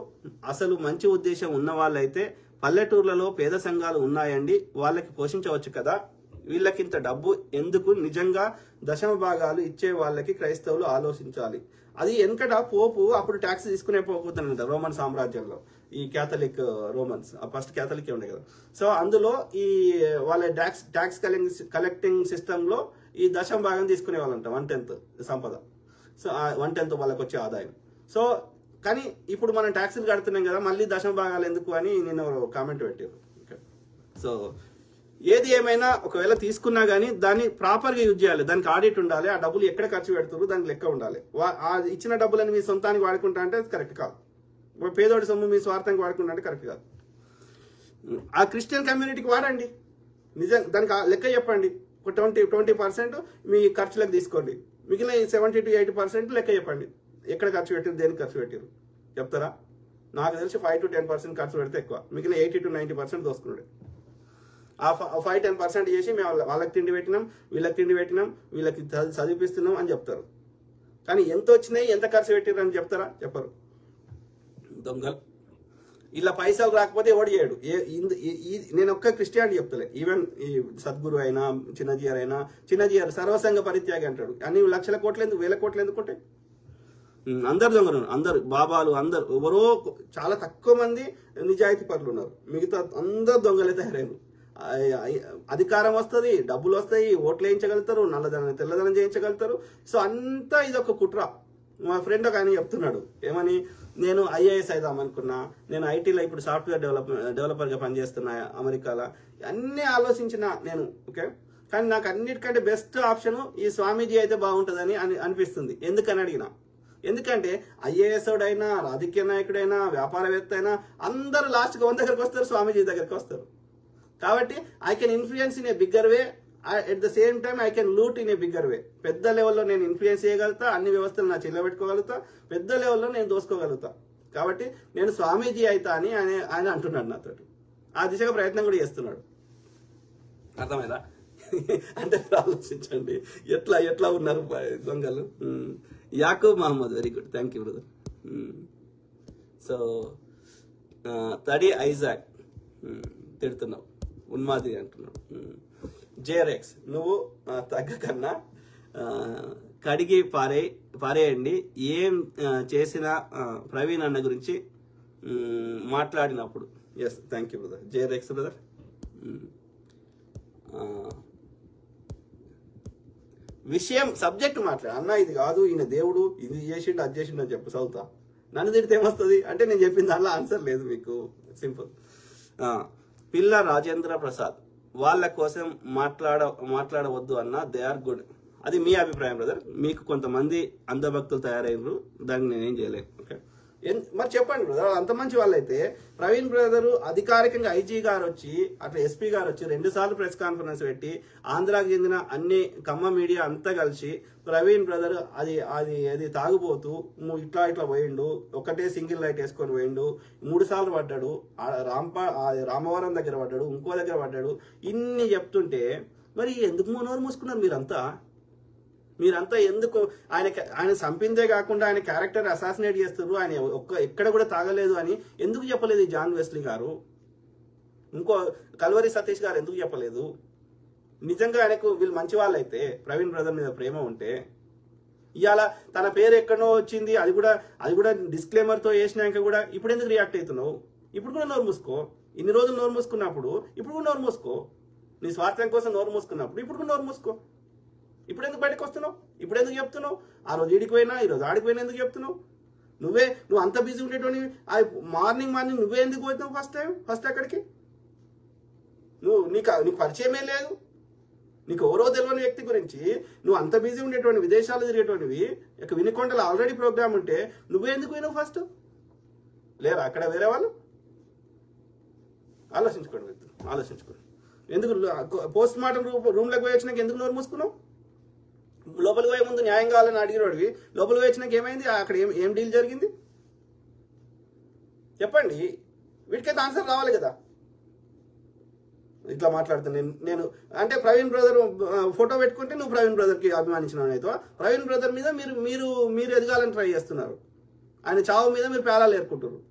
అసలు మంచి ఉద్దేశం ఉన్న వాళ్ళైతే పల్లెటూర్లలో పేద సంఘాలు ఉన్నాయండి, వాళ్ళకి పోషించవచ్చు కదా. వీళ్ళకింత డబ్బు ఎందుకు? నిజంగా 10వ భాగాలు ఇచ్చే వాళ్ళకి క్రైస్తవులు ఆలోచించాలి. అది వెనకట పోపు అప్పుడు ట్యాక్స్ తీసుకునే పోతుందంట రోమన్ సామ్రాజ్యంలో. ఈ క్యాథలిక్ రోమన్స్, ఫస్ట్ క్యాథలిక్ ఉండే కదా. సో అందులో ఈ వాళ్ళ ట్యాక్స్ కలెక్టింగ్ సిస్టమ్ లో ఈ 10వ భాగం తీసుకునే వాళ్ళంట, 1/10 సంపద. సో 1/10 వాళ్ళకి వచ్చే ఆదాయం. సో కానీ ఇప్పుడు మనం ట్యాక్సులు కడుతున్నాం కదా, మళ్ళీ 10వ భాగాలు ఎందుకు అని నేను కామెంట్ పెట్టారు. సో ఏది ఏమైనా ఒకవేళ తీసుకున్నా గానీ దాన్ని ప్రాపర్ గా యూజ్ చేయాలి, దానికి ఆడిట్ ఉండాలి. ఆ డబ్బులు ఎక్కడ ఖర్చు పెడుతున్నారు దానికి లెక్క ఉండాలి. ఆ ఇచ్చిన డబ్బులని మీ సొంతానికి వాడుకుంటా అంటే కరెక్ట్ కాదు. పేదోడి సొమ్ము మీ స్వార్థానికి వాడుకుంటా అంటే కరెక్ట్ కాదు. ఆ క్రిస్టియన్ కమ్యూనిటీకి వాడండి, నిజం దానికి లెక్క చెప్పండి. ఒక 20% మీ ఖర్చులకు తీసుకోండి, మిగిలిన 70 to 80% లెక్క చెప్పండి. ఎక్కడ ఖర్చు పెట్టారు, దేనికి ఖర్చు పెట్టారు చెప్తారా? నాకు తెలిసి 5 to 10% ఖర్చు పెడితే ఎక్కువ, మిగిలిన 80 to 90% దోసుకున్నాడు. ఆ 5-10% చేసి మేము వాళ్ళకి తిండి పెట్టినాం, వీళ్ళకి తిండి పెట్టినాం, వీళ్ళకి చదివిపిస్తున్నాం అని చెప్తారు. కానీ ఎంత వచ్చినాయి, ఎంత ఖర్చు పెట్టారు అని చెప్తారా? చెప్పరు. దొంగలు. ఇలా పైసలు రాకపోతే ఎవడు చేయడు. నేను ఒక్క క్రిస్టియానిటీ చెప్తలే, ఈవెన్ ఈ సద్గురు అయినా చిన్నజీఆర్ సర్వసంగ పరిత్యాగి అంటాడు. అన్ని 1,00,000 కోట్లు ఎందుకు, 1,000 కోట్లు ఎందుకుంటే? అందరు దొంగలు, అందరు బాబాలు, అందరు ఎవరో చాలా తక్కువ మంది నిజాయితీ పరులు ఉన్నారు. మిగతా అందరు దొంగలే తయారైన. అధికారం వస్తుంది, డబ్బులు వస్తాయి, ఓట్లు వేయించగలుగుతారు, నల్లధనం తెల్లధనం చేయించగలుగుతారు. సో అంతా ఇది ఒక కుట్ర. మా ఫ్రెండ్ ఒక ఆయన చెప్తున్నాడు, ఏమని, నేను IAS అయిదాం అనుకున్నా, నేను ఐటీలో ఇప్పుడు సాఫ్ట్వేర్ డెవలపర్గా పనిచేస్తున్నా అమెరికాలో, అన్నీ ఆలోచించిన నేను. ఓకే, కానీ నాకు అన్నిటికంటే బెస్ట్ ఆప్షన్ ఈ స్వామీజీ అయితే బాగుంటుందని అనిపిస్తుంది. ఎందుకని అడిగినా, ఎందుకంటే IAS అయినా, రాజకీయ నాయకుడైనా, వ్యాపారవేత్త అయినా అందరూ లాస్ట్గా 1 దగ్గరకు వస్తారు, స్వామీజీ దగ్గరికి వస్తారు. కాబట్టి I can influence in a bigger way, at the same time I can loot in a bigger వే. పెద్ద లెవెల్లో నేను ఇన్ఫ్లుయెన్స్ చేయగలుగుతా, అన్ని వ్యవస్థలు నా చెల్లబెట్టుకోగలుగుతా, పెద్ద లెవెల్లో నేను దోసుకోగలుగుతా. కాబట్టి నేను స్వామీజీ అవుతా అని ఆయన అంటున్నాడు నాతో. ఆ దిశగా ప్రయత్నం కూడా చేస్తున్నాడు. అర్థమైందా? అంటే ఆలోచించండి ఎట్లా ఉన్నారు దొంగలు. Yakub Mohammed, very good, thank you brother. So తడి ఐజాక్ తిడుతున్నావు, ఉన్మాది అంటున్నాడు. జేరెక్స్, నువ్వు తగ్గకన్నా కడిగి పారేయండి. ఏం చేసిన ప్రవీణ్ అన్న గురించి మాట్లాడినప్పుడు. Yes, thank you brother. జేరెక్స్ బ్రదర్. విషయం సబ్జెక్ట్ మాట్లాడు అన్న, ఇది కాదు, ఈయన దేవుడు, ఇది చేసిండు, అది చేసిండు అని చెప్పు, చదువుతా. నన్ను తిడితే ఏమొస్తుంది అంటే నేను చెప్పిన దానిలో ఆన్సర్ లేదు మీకు. సింపుల్. పిల్ల రాజేంద్ర ప్రసాద్, వాళ్ళ కోసం మాట్లాడవద్దు అన్న, దే ఆర్ గుడ్. అది మీ అభిప్రాయం బ్రదర్. మీకు కొంతమంది అంధభక్తులు తయారయ్యారు, దానికి నేనేం చేయలేను. ఓకే, మరి చెప్పండి బ్రదర్, అంత మంచి వాళ్ళైతే ప్రవీణ్ బ్రదర్ అధికారికంగా ఐజీ గారు వచ్చి అట్లా ఎస్పీ గారు వచ్చి 2 సార్లు ప్రెస్ కాన్ఫరెన్స్ పెట్టి ఆంధ్రాకి చెందిన అన్ని కమ్మ మీడియా అంతా కలిసి ప్రవీణ్ బ్రదర్ అది తాగుపోతూ ఇట్లా పోయిండు, ఒకటే సింగిల్ లైట్ వేసుకొని పోయిండు, 3 సార్లు పడ్డాడు, రామవరం దగ్గర పడ్డాడు, ఇంకో దగ్గర పడ్డాడు, ఇన్ని చెప్తుంటే మరి ఎందుకు నోరు మూసుకున్నారు మీరంతా ఎందుకు? ఆయన చంపిందే కాకుండా ఆయన క్యారెక్టర్ అసాసినేట్ చేస్తారు, ఆయన ఎక్కడ కూడా తాగలేదు అని ఎందుకు చెప్పలేదు ఈ జాన్ వెస్లీ గారు? ఇంకో కల్వరి సతీష్ గారు ఎందుకు చెప్పలేదు? నిజంగా ఆయనకు వీళ్ళు మంచి వాళ్ళైతే, ప్రవీణ్ బ్రదర్ మీద ప్రేమ ఉంటే, ఇవాళ తన పేరు ఎక్కడో వచ్చింది, అది కూడా డిస్క్లైమర్ తో వేసినాక కూడా ఇప్పుడు ఎందుకు రియాక్ట్ అవుతున్నావు? ఇప్పుడు కూడా నోరు మూసుకో. ఇన్ని రోజులు నోరు మూసుకున్నప్పుడు ఇప్పుడు కూడా నోరు మూసుకో. నీ స్వార్థం కోసం నోరు మూసుకున్నప్పుడు ఇప్పుడు కూడా నోరు మూసుకో. ఇప్పుడు ఎందుకు బయటకు వస్తున్నావు? ఇప్పుడు ఎందుకు చెప్తున్నావు? ఆ రోజు ఈడికి పోయినా ఈ రోజు ఆడికి పోయినా ఎందుకు చెప్తున్నావు? నువ్వు అంత బిజీ ఉండేటువంటి మార్నింగ్ నువ్వే ఎందుకు పోతున్నావు? ఫస్ట్ అక్కడికి నీకు పరిచయమే లేదు, నీకు ఎవరో తెలియని వ్యక్తి గురించి నువ్వు అంత బిజీ ఉండేటువంటి విదేశాలు తిరిగేటువంటివి, ఇక వినుకొండలో ఆల్రెడీ ప్రోగ్రామ్ ఉంటే నువ్వే ఎందుకు పోయినావు? ఫస్ట్ లేరా అక్కడ వేరే వాళ్ళు? ఆలోచించుకోండి. ఎందుకు పోస్ట్ మార్టం రూమ్లోకి పోయి వచ్చినాక ఎందుకు నోరు మూసుకున్నావు? లోపలికి పోయే ముందు న్యాయం కావాలని అడిగినోడివి, లోపలికి పోయి వచ్చినాక ఏమైంది? అక్కడ ఏం డీల్ జరిగింది చెప్పండి. వీటికైతే ఆన్సర్ రావాలి కదా. ఇట్లా మాట్లాడుతాను నేను అంటే ప్రవీణ్ బ్రదర్ ఫోటో పెట్టుకుంటే నువ్వు ప్రవీణ్ బ్రదర్కి అభిమానించిన అయితే, ప్రవీణ్ బ్రదర్ మీద మీరు ఎదగాలని ట్రై చేస్తున్నారు, ఆయన చావు మీద మీరు పేలాలు ఏర్పుంటారు.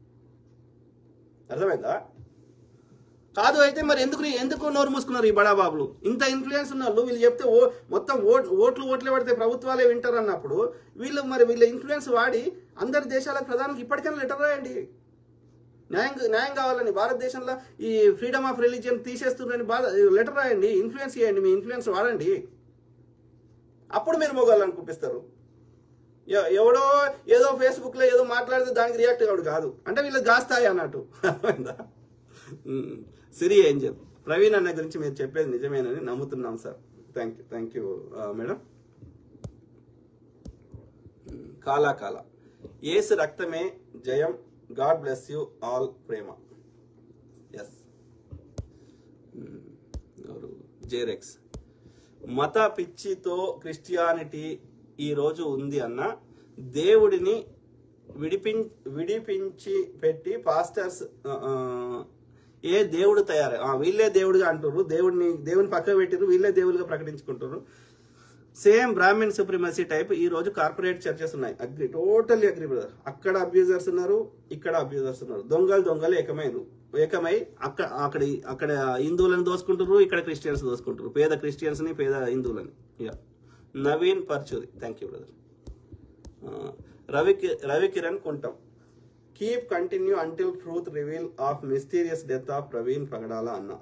అర్థమైందా? కాదు అయితే మరి ఎందుకు నోరు మూసుకున్నారు ఈ బడాబాబులు? ఇంత ఇన్ఫ్లుయెన్స్ ఉన్న వాళ్ళు, వీళ్ళు చెప్తే మొత్తం ఓట్లే పడితే ప్రభుత్వాలే వింటారు అన్నప్పుడు వీళ్ళ ఇన్ఫ్లుయెన్స్ వాడి అందరి దేశాల ప్రధానికి ఇప్పటికైనా లెటర్ రాయండి. న్యాయం కావాలని, భారతదేశంలో ఈ ఫ్రీడమ్ ఆఫ్ రిలీజియన్ తీసేస్తున్నారని లెటర్ రాయండి, ఇన్ఫ్లుయెన్స్ చేయండి, మీ ఇన్ఫ్లుయెన్స్ వాడండి. అప్పుడు మీరు మొగాళ్ళని కుప్పిస్తారు. ఎవడో ఏదో ఫేస్బుక్ లో ఏదో మాట్లాడితే దానికి రియాక్ట్ కావడు కాదు అంటే వీళ్ళకి కాస్తాయి అన్నట్టు. అర్థమైందా? సిరి ఏంజల్, ప్రవీణ్ అన్న గురించి మీరు చెప్పేది నిజమేనని నమ్ముతున్నాం సార్. Thank you madam. కాలా ఏసు రక్తమే జయం, గాడ్ బ్లెస్ యూ ఆల్, ప్రేమ. ఎస్ జేరెక్స్, మత పిచ్చితో క్రిస్టియానిటీ ఈ రోజు ఉంది అన్న, దేవుడిని విడిపించి పెట్టి పాస్టర్స్ ఏ దేవుడు తయారై వీళ్ళే దేవుడిగా అంటారు, దేవుని పక్కకు పెట్టిరు, వీళ్ళే దేవుడిగా ప్రకటించుకుంటారు. సేమ్ బ్రాహ్మణ్ సుప్రిమసీ టైప్ ఈ రోజు కార్పొరేట్ చర్చెస్ ఉన్నాయి. Agri, totally agri brother. అక్కడ అబ్యూజర్స్ ఉన్నారు, ఇక్కడ అబ్యూజర్స్ ఉన్నారు. దొంగలు ఏకమై అక్కడ హిందువులను దోసుకుంటారు, ఇక్కడ క్రిస్టియన్స్ దోసుకుంటారు. పేద క్రిస్టియన్స్ ని, పేద హిందువులని. Naveen Paruchuri, thank you brother. Ravikiran Kuntam, keep continue until truth reveal of mysterious death of Praveen Pagadala అన్న.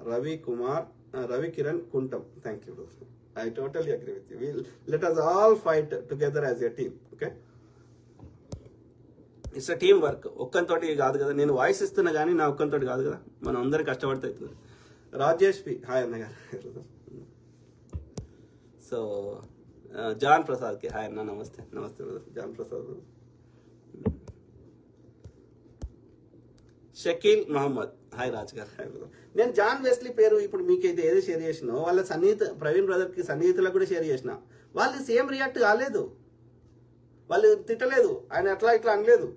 Ravikiran Kuntam, thank you brother. I totally agree with you. Let us all fight together as a team. Okay? It's a team work. ఒక్కంతోటి కాదు కదా, నేను voice ఇస్తున్నా కానీ నా ఒక్కంతోటి కాదు కదా, మనం అందరం కష్టపడితే అవుతుంది. రాజేష్ పి, హాయ్ అన్న గారు. సో జాన్ ప్రసాద్కి హాయ్ అన్న, నమస్తే brother. John Prasad. Shakeel Mohammed, hi Raj గారు. Hi brother. నేను జాన్ వెస్లీ పేరు ఇప్పుడు మీకైతే ఏదో షేర్ చేసినా, వాళ్ళ ప్రవీణ్ బ్రదర్ కి సన్నిహితులకు కూడా షేర్ చేసిన, వాళ్ళు సేమ్ రియాక్ట్ కాలేదు, వాళ్ళు తిట్టలేదు, ఆయన అట్లా ఇట్లా అనలేదు.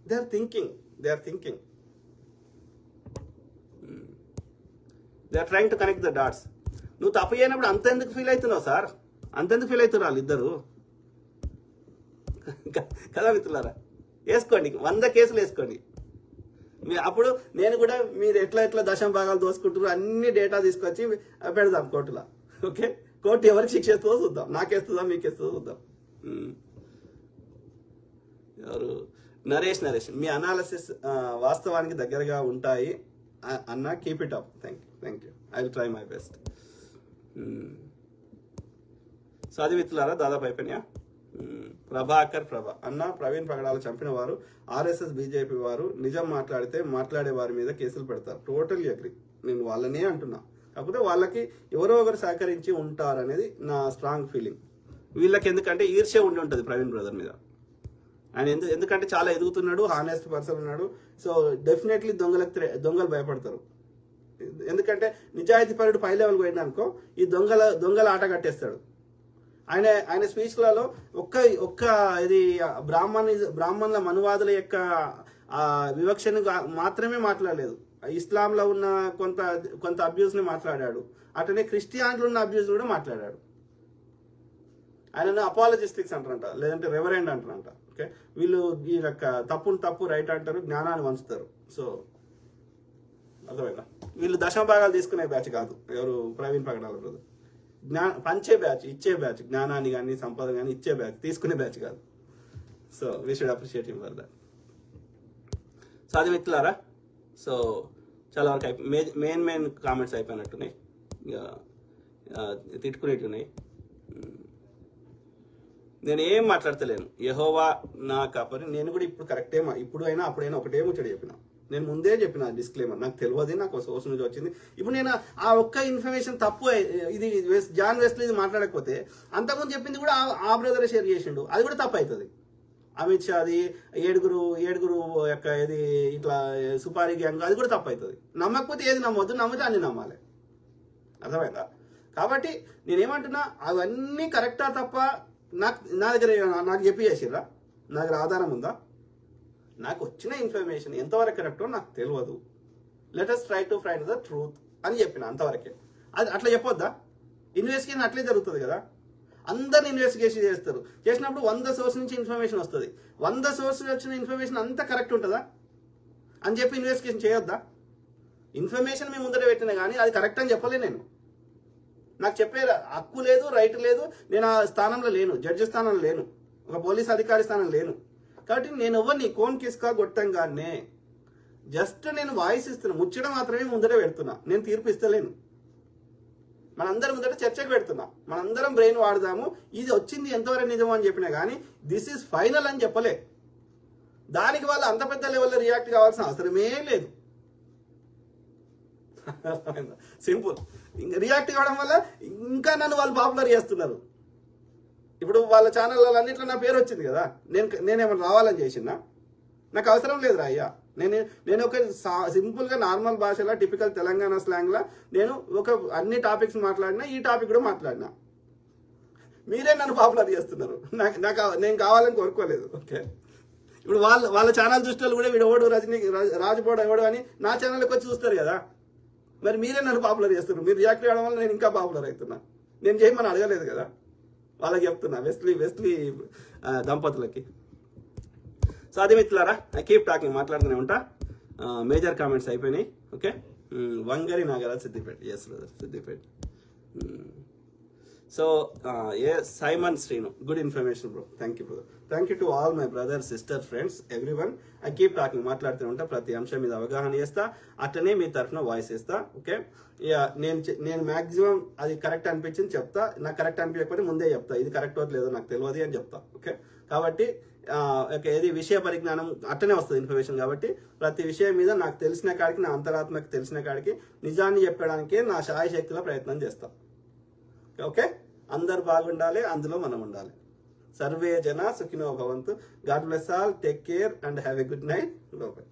They are thinking they are trying to connect the dots. నువ్వు తప్పు చేయనప్పుడు అంతెందుకు ఫీల్ అవుతున్నావు సార్? అంతెందుకు ఫీల్ అవుతున్నారు వాళ్ళు ఇద్దరు కదా మిత్రులారా? వేసుకోండి, 100 కేసులు వేసుకోండి. అప్పుడు నేను కూడా మీరు ఎట్లా దశమ భాగాలు దోసుకుంటారు అన్ని డేటా తీసుకొచ్చి పెడదాం కోర్టులో. ఓకే, కోర్టు ఎవరికి శిక్ష ఇస్తుందో చూద్దాం, నాకేస్తుందా మీకేస్తుందో చూద్దాం. ఎవరు నరేష్, మీ అనాలిసిస్ వాస్తవానికి దగ్గరగా ఉంటాయి అన్న, keep it up. Thank you. I will try my best. సాది మిత్రులారా, దాదాపు అయిపోయినాయా? ప్రభాకర్ అన్న, ప్రవీణ్ పగడాలు చంపిన వారు RSS బీజేపీ వారు, నిజం మాట్లాడే వారి మీద కేసులు పెడతారు. టోటల్లీ అగ్రి, నేను వాళ్ళనే అంటున్నా. కాకపోతే వాళ్ళకి ఎవరో ఒకరు సహకరించి ఉంటారనేది నా స్ట్రాంగ్ ఫీలింగ్. వీళ్ళకి ఎందుకంటే ఈర్ష్య ఉండి ఉంటుంది ప్రవీణ్ బ్రదర్ మీద. ఆయన ఎందుకంటే చాలా ఎదుగుతున్నాడు, హానెస్ట్ పర్సన్ ఉన్నాడు. సో డెఫినెట్లీ దొంగలు భయపడతారు. ఎందుకంటే నిజాయితీ పరుడు పై లెవెల్ పోయింది అనుకో, ఈ దొంగల ఆట కట్టేస్తాడు. ఆయన స్పీచ్లలో ఒక్క ఇది బ్రాహ్మణుల మనువాదుల యొక్క వివక్షను మాత్రమే మాట్లాడలేదు. ఇస్లాంలో ఉన్న కొంత అబ్యూస్ ని మాట్లాడాడు. అట్లనే క్రిస్టియానిటీలో ఉన్న అబ్యూస్ కూడా మాట్లాడాడు. ఆయన అపాలజిస్టిక్స్ అంటారంట, లేదంటే రెవరెండ్ అంటారంట. ఓకే, వీళ్ళు ఈ యొక్క తప్పు రైట్ అంటారు, జ్ఞానాన్ని వంచుతారు. సో అర్థమైనా, వీళ్ళు దశమ భాగాలు తీసుకునే బ్యాచ్ కాదు ఎవరు, ప్రవీణ్ పగడాల బ్రదర్. పంచే బ్యాచ్, ఇచ్చే బ్యాచ్, జ్ఞానాన్ని కానీ సంపద కానీ ఇచ్చే బ్యాచ్, తీసుకునే బ్యాచ్ కాదు. So we should appreciate him for that. So అది మిత్రులారా, సో చాలా వరకు మెయిన్ కామెంట్స్ అయిపోయినట్టున్నాయి, తిట్టుకునేవి ఉన్నాయి. నేను ఏం మాట్లాడతలేను. యెహోవా నా కాపరి. నేను కూడా ఇప్పుడు కరెక్టే, ఇప్పుడు అయినా అప్పుడైనా ఒకటే ముచ్చట చెప్పిన. నేను ముందే చెప్పిన డిస్క్లైమర్, నాకు తెలియదు, నాకు సోర్స్ నుంచి వచ్చింది. ఇప్పుడు నేను ఆ ఒక్క ఇన్ఫర్మేషన్ తప్పు, ఇది జాన్ వెస్లీ ఇది మాట్లాడకపోతే అంతకుముందు చెప్పింది కూడా ఆ బ్రదర్ షేర్ చేసిండు, అది కూడా తప్పు అవుతుంది. అమిత్ షాది ఏడుగురు యొక్క ఇది ఇట్లా సుపారీ గ్యాంగ్, అది కూడా తప్పు అవుతుంది. నమ్మకపోతే ఏది నమ్మొద్దు, నమ్మితే అన్ని నమ్మాలి. అర్థమైందా? కాబట్టి నేనేమంటున్నా, అవన్నీ కరెక్టా తప్ప నా దగ్గర నాకు చెప్పి చేసిర్రా, నా దగ్గర ఆధారం ఉందా? నాకు వచ్చిన ఇన్ఫర్మేషన్ ఎంతవరకు కరెక్టో నాకు తెలియదు. Let us try to find the truth అని చెప్పిన, అంతవరకే. అది అట్లా చెప్పొద్దా? ఇన్వెస్టిగేషన్ అట్లే జరుగుతుంది కదా. అందరిని ఇన్వెస్టిగేషన్ చేస్తారు. చేసినప్పుడు 100 సోర్స్ నుంచి ఇన్ఫర్మేషన్ వస్తుంది. 100 సోర్స్ వచ్చిన ఇన్ఫర్మేషన్ అంతా కరెక్ట్ ఉంటుందా అని చెప్పి ఇన్వెస్టిగేషన్ చేయొద్దా? ఇన్ఫర్మేషన్ మేము ముందర పెట్టినా కానీ అది కరెక్ట్ అని చెప్పలే నేను. నాకు చెప్పే హక్కు లేదు, రైట్ లేదు. నేను ఆ స్థానంలో లేను, జడ్జి స్థానంలో లేను, ఒక పోలీస్ అధికారి స్థానంలో లేను. కాబట్టి నేను ఎవరిని కోన్ కిస్కా గొట్టంగానే జస్ట్ నేను వాయిస్ ఇస్తున్నా, ముచ్చట మాత్రమే ముందరే పెడుతున్నా. నేను తీర్పు ఇస్తలేను. మనందరం ముందర చర్చకు పెడుతున్నా. మనందరం బ్రెయిన్ వాడదాము, ఇది వచ్చింది ఎంతవరకు నిజమో అని చెప్పినా కానీ దిస్ ఈజ్ ఫైనల్ అని చెప్పలే. దానికి వాళ్ళు అంత పెద్ద లెవెల్లో రియాక్ట్ కావాల్సిన అవసరమే లేదు. సింపుల్. రియాక్ట్ కావడం వల్ల ఇంకా నన్ను వాళ్ళు పాపులర్ చేస్తున్నారు. ఇప్పుడు వాళ్ళ ఛానళ్ళ అన్నింటిలో నా పేరు వచ్చింది కదా, నేనేమన్నా రావాలని చేసినా? నాకు అవసరం లేదురా అయ్యా. నేను ఒక సింపుల్గా నార్మల్ భాషలో టిపికల్ తెలంగాణ స్లాంగ్లా నేను అన్ని టాపిక్స్ మాట్లాడినా, ఈ టాపిక్ కూడా మాట్లాడినా. మీరే నన్ను పాపులర్ చేస్తున్నారు. నేను కావాలని కోరుకోలేదు. ఓకే, ఇప్పుడు వాళ్ళ ఛానల్ దృష్టిలో కూడా వీడు ఓడు రాజుపోడు ఎవడు అని నా ఛానల్కి వచ్చి చూస్తారు కదా. మరి మీరే నన్ను పాపులర్ చేస్తున్నారు. మీరు రియాక్ట్ అవ్వడం వల్ల నేను ఇంకా పాపులర్ అవుతున్నా. నేను చేయమని అడగలేదు కదా, వాళ్ళకి చెప్తున్నా, వెస్లీ దంపతులకి. సో అది మిత్రులారా, ఐ కీప్ టాకింగ్, మాట్లాడుతూనే ఉంటా. మేజర్ కామెంట్స్ అయిపోయినాయి. Okay, Vangari Nagaraj, Siddipet. Yes brother, Siddipet. So Simon Srinu, good information bro. Thank you brother. Thank you to all my brother, sister, friends, everyone. I keep talking, మాట్లాడుతూ ఉంటా. ప్రతి అంశం మీద అవగాహన చేస్తా, అట్లనే మీ తరఫున వాయిస్ ఇస్తా. ఓకే, నేను మాక్సిమం అది కరెక్ట్ అనిపించింది చెప్తా. నాకు కరెక్ట్ అనిపించకపోతే ముందే చెప్తా, ఇది కరెక్ట్ లేదో నాకు తెలియదు అని చెప్తా. ఓకే, కాబట్టి ఏది విషయ పరిజ్ఞానం అట్టనే వస్తుంది ఇన్ఫర్మేషన్. కాబట్టి ప్రతి విషయం మీద నాకు తెలిసిన కాడికి, నా అంతరాత్మకు తెలిసిన కాడికి నిజాన్ని చెప్పడానికే నా శాయశక్తిలో ప్రయత్నం చేస్తా. ఓకే, అందరు బాగుండాలి, అందులో మనం ఉండాలి. సర్వే జన సుఖినో భవంతు. God bless all, take care and have a good night. Bye.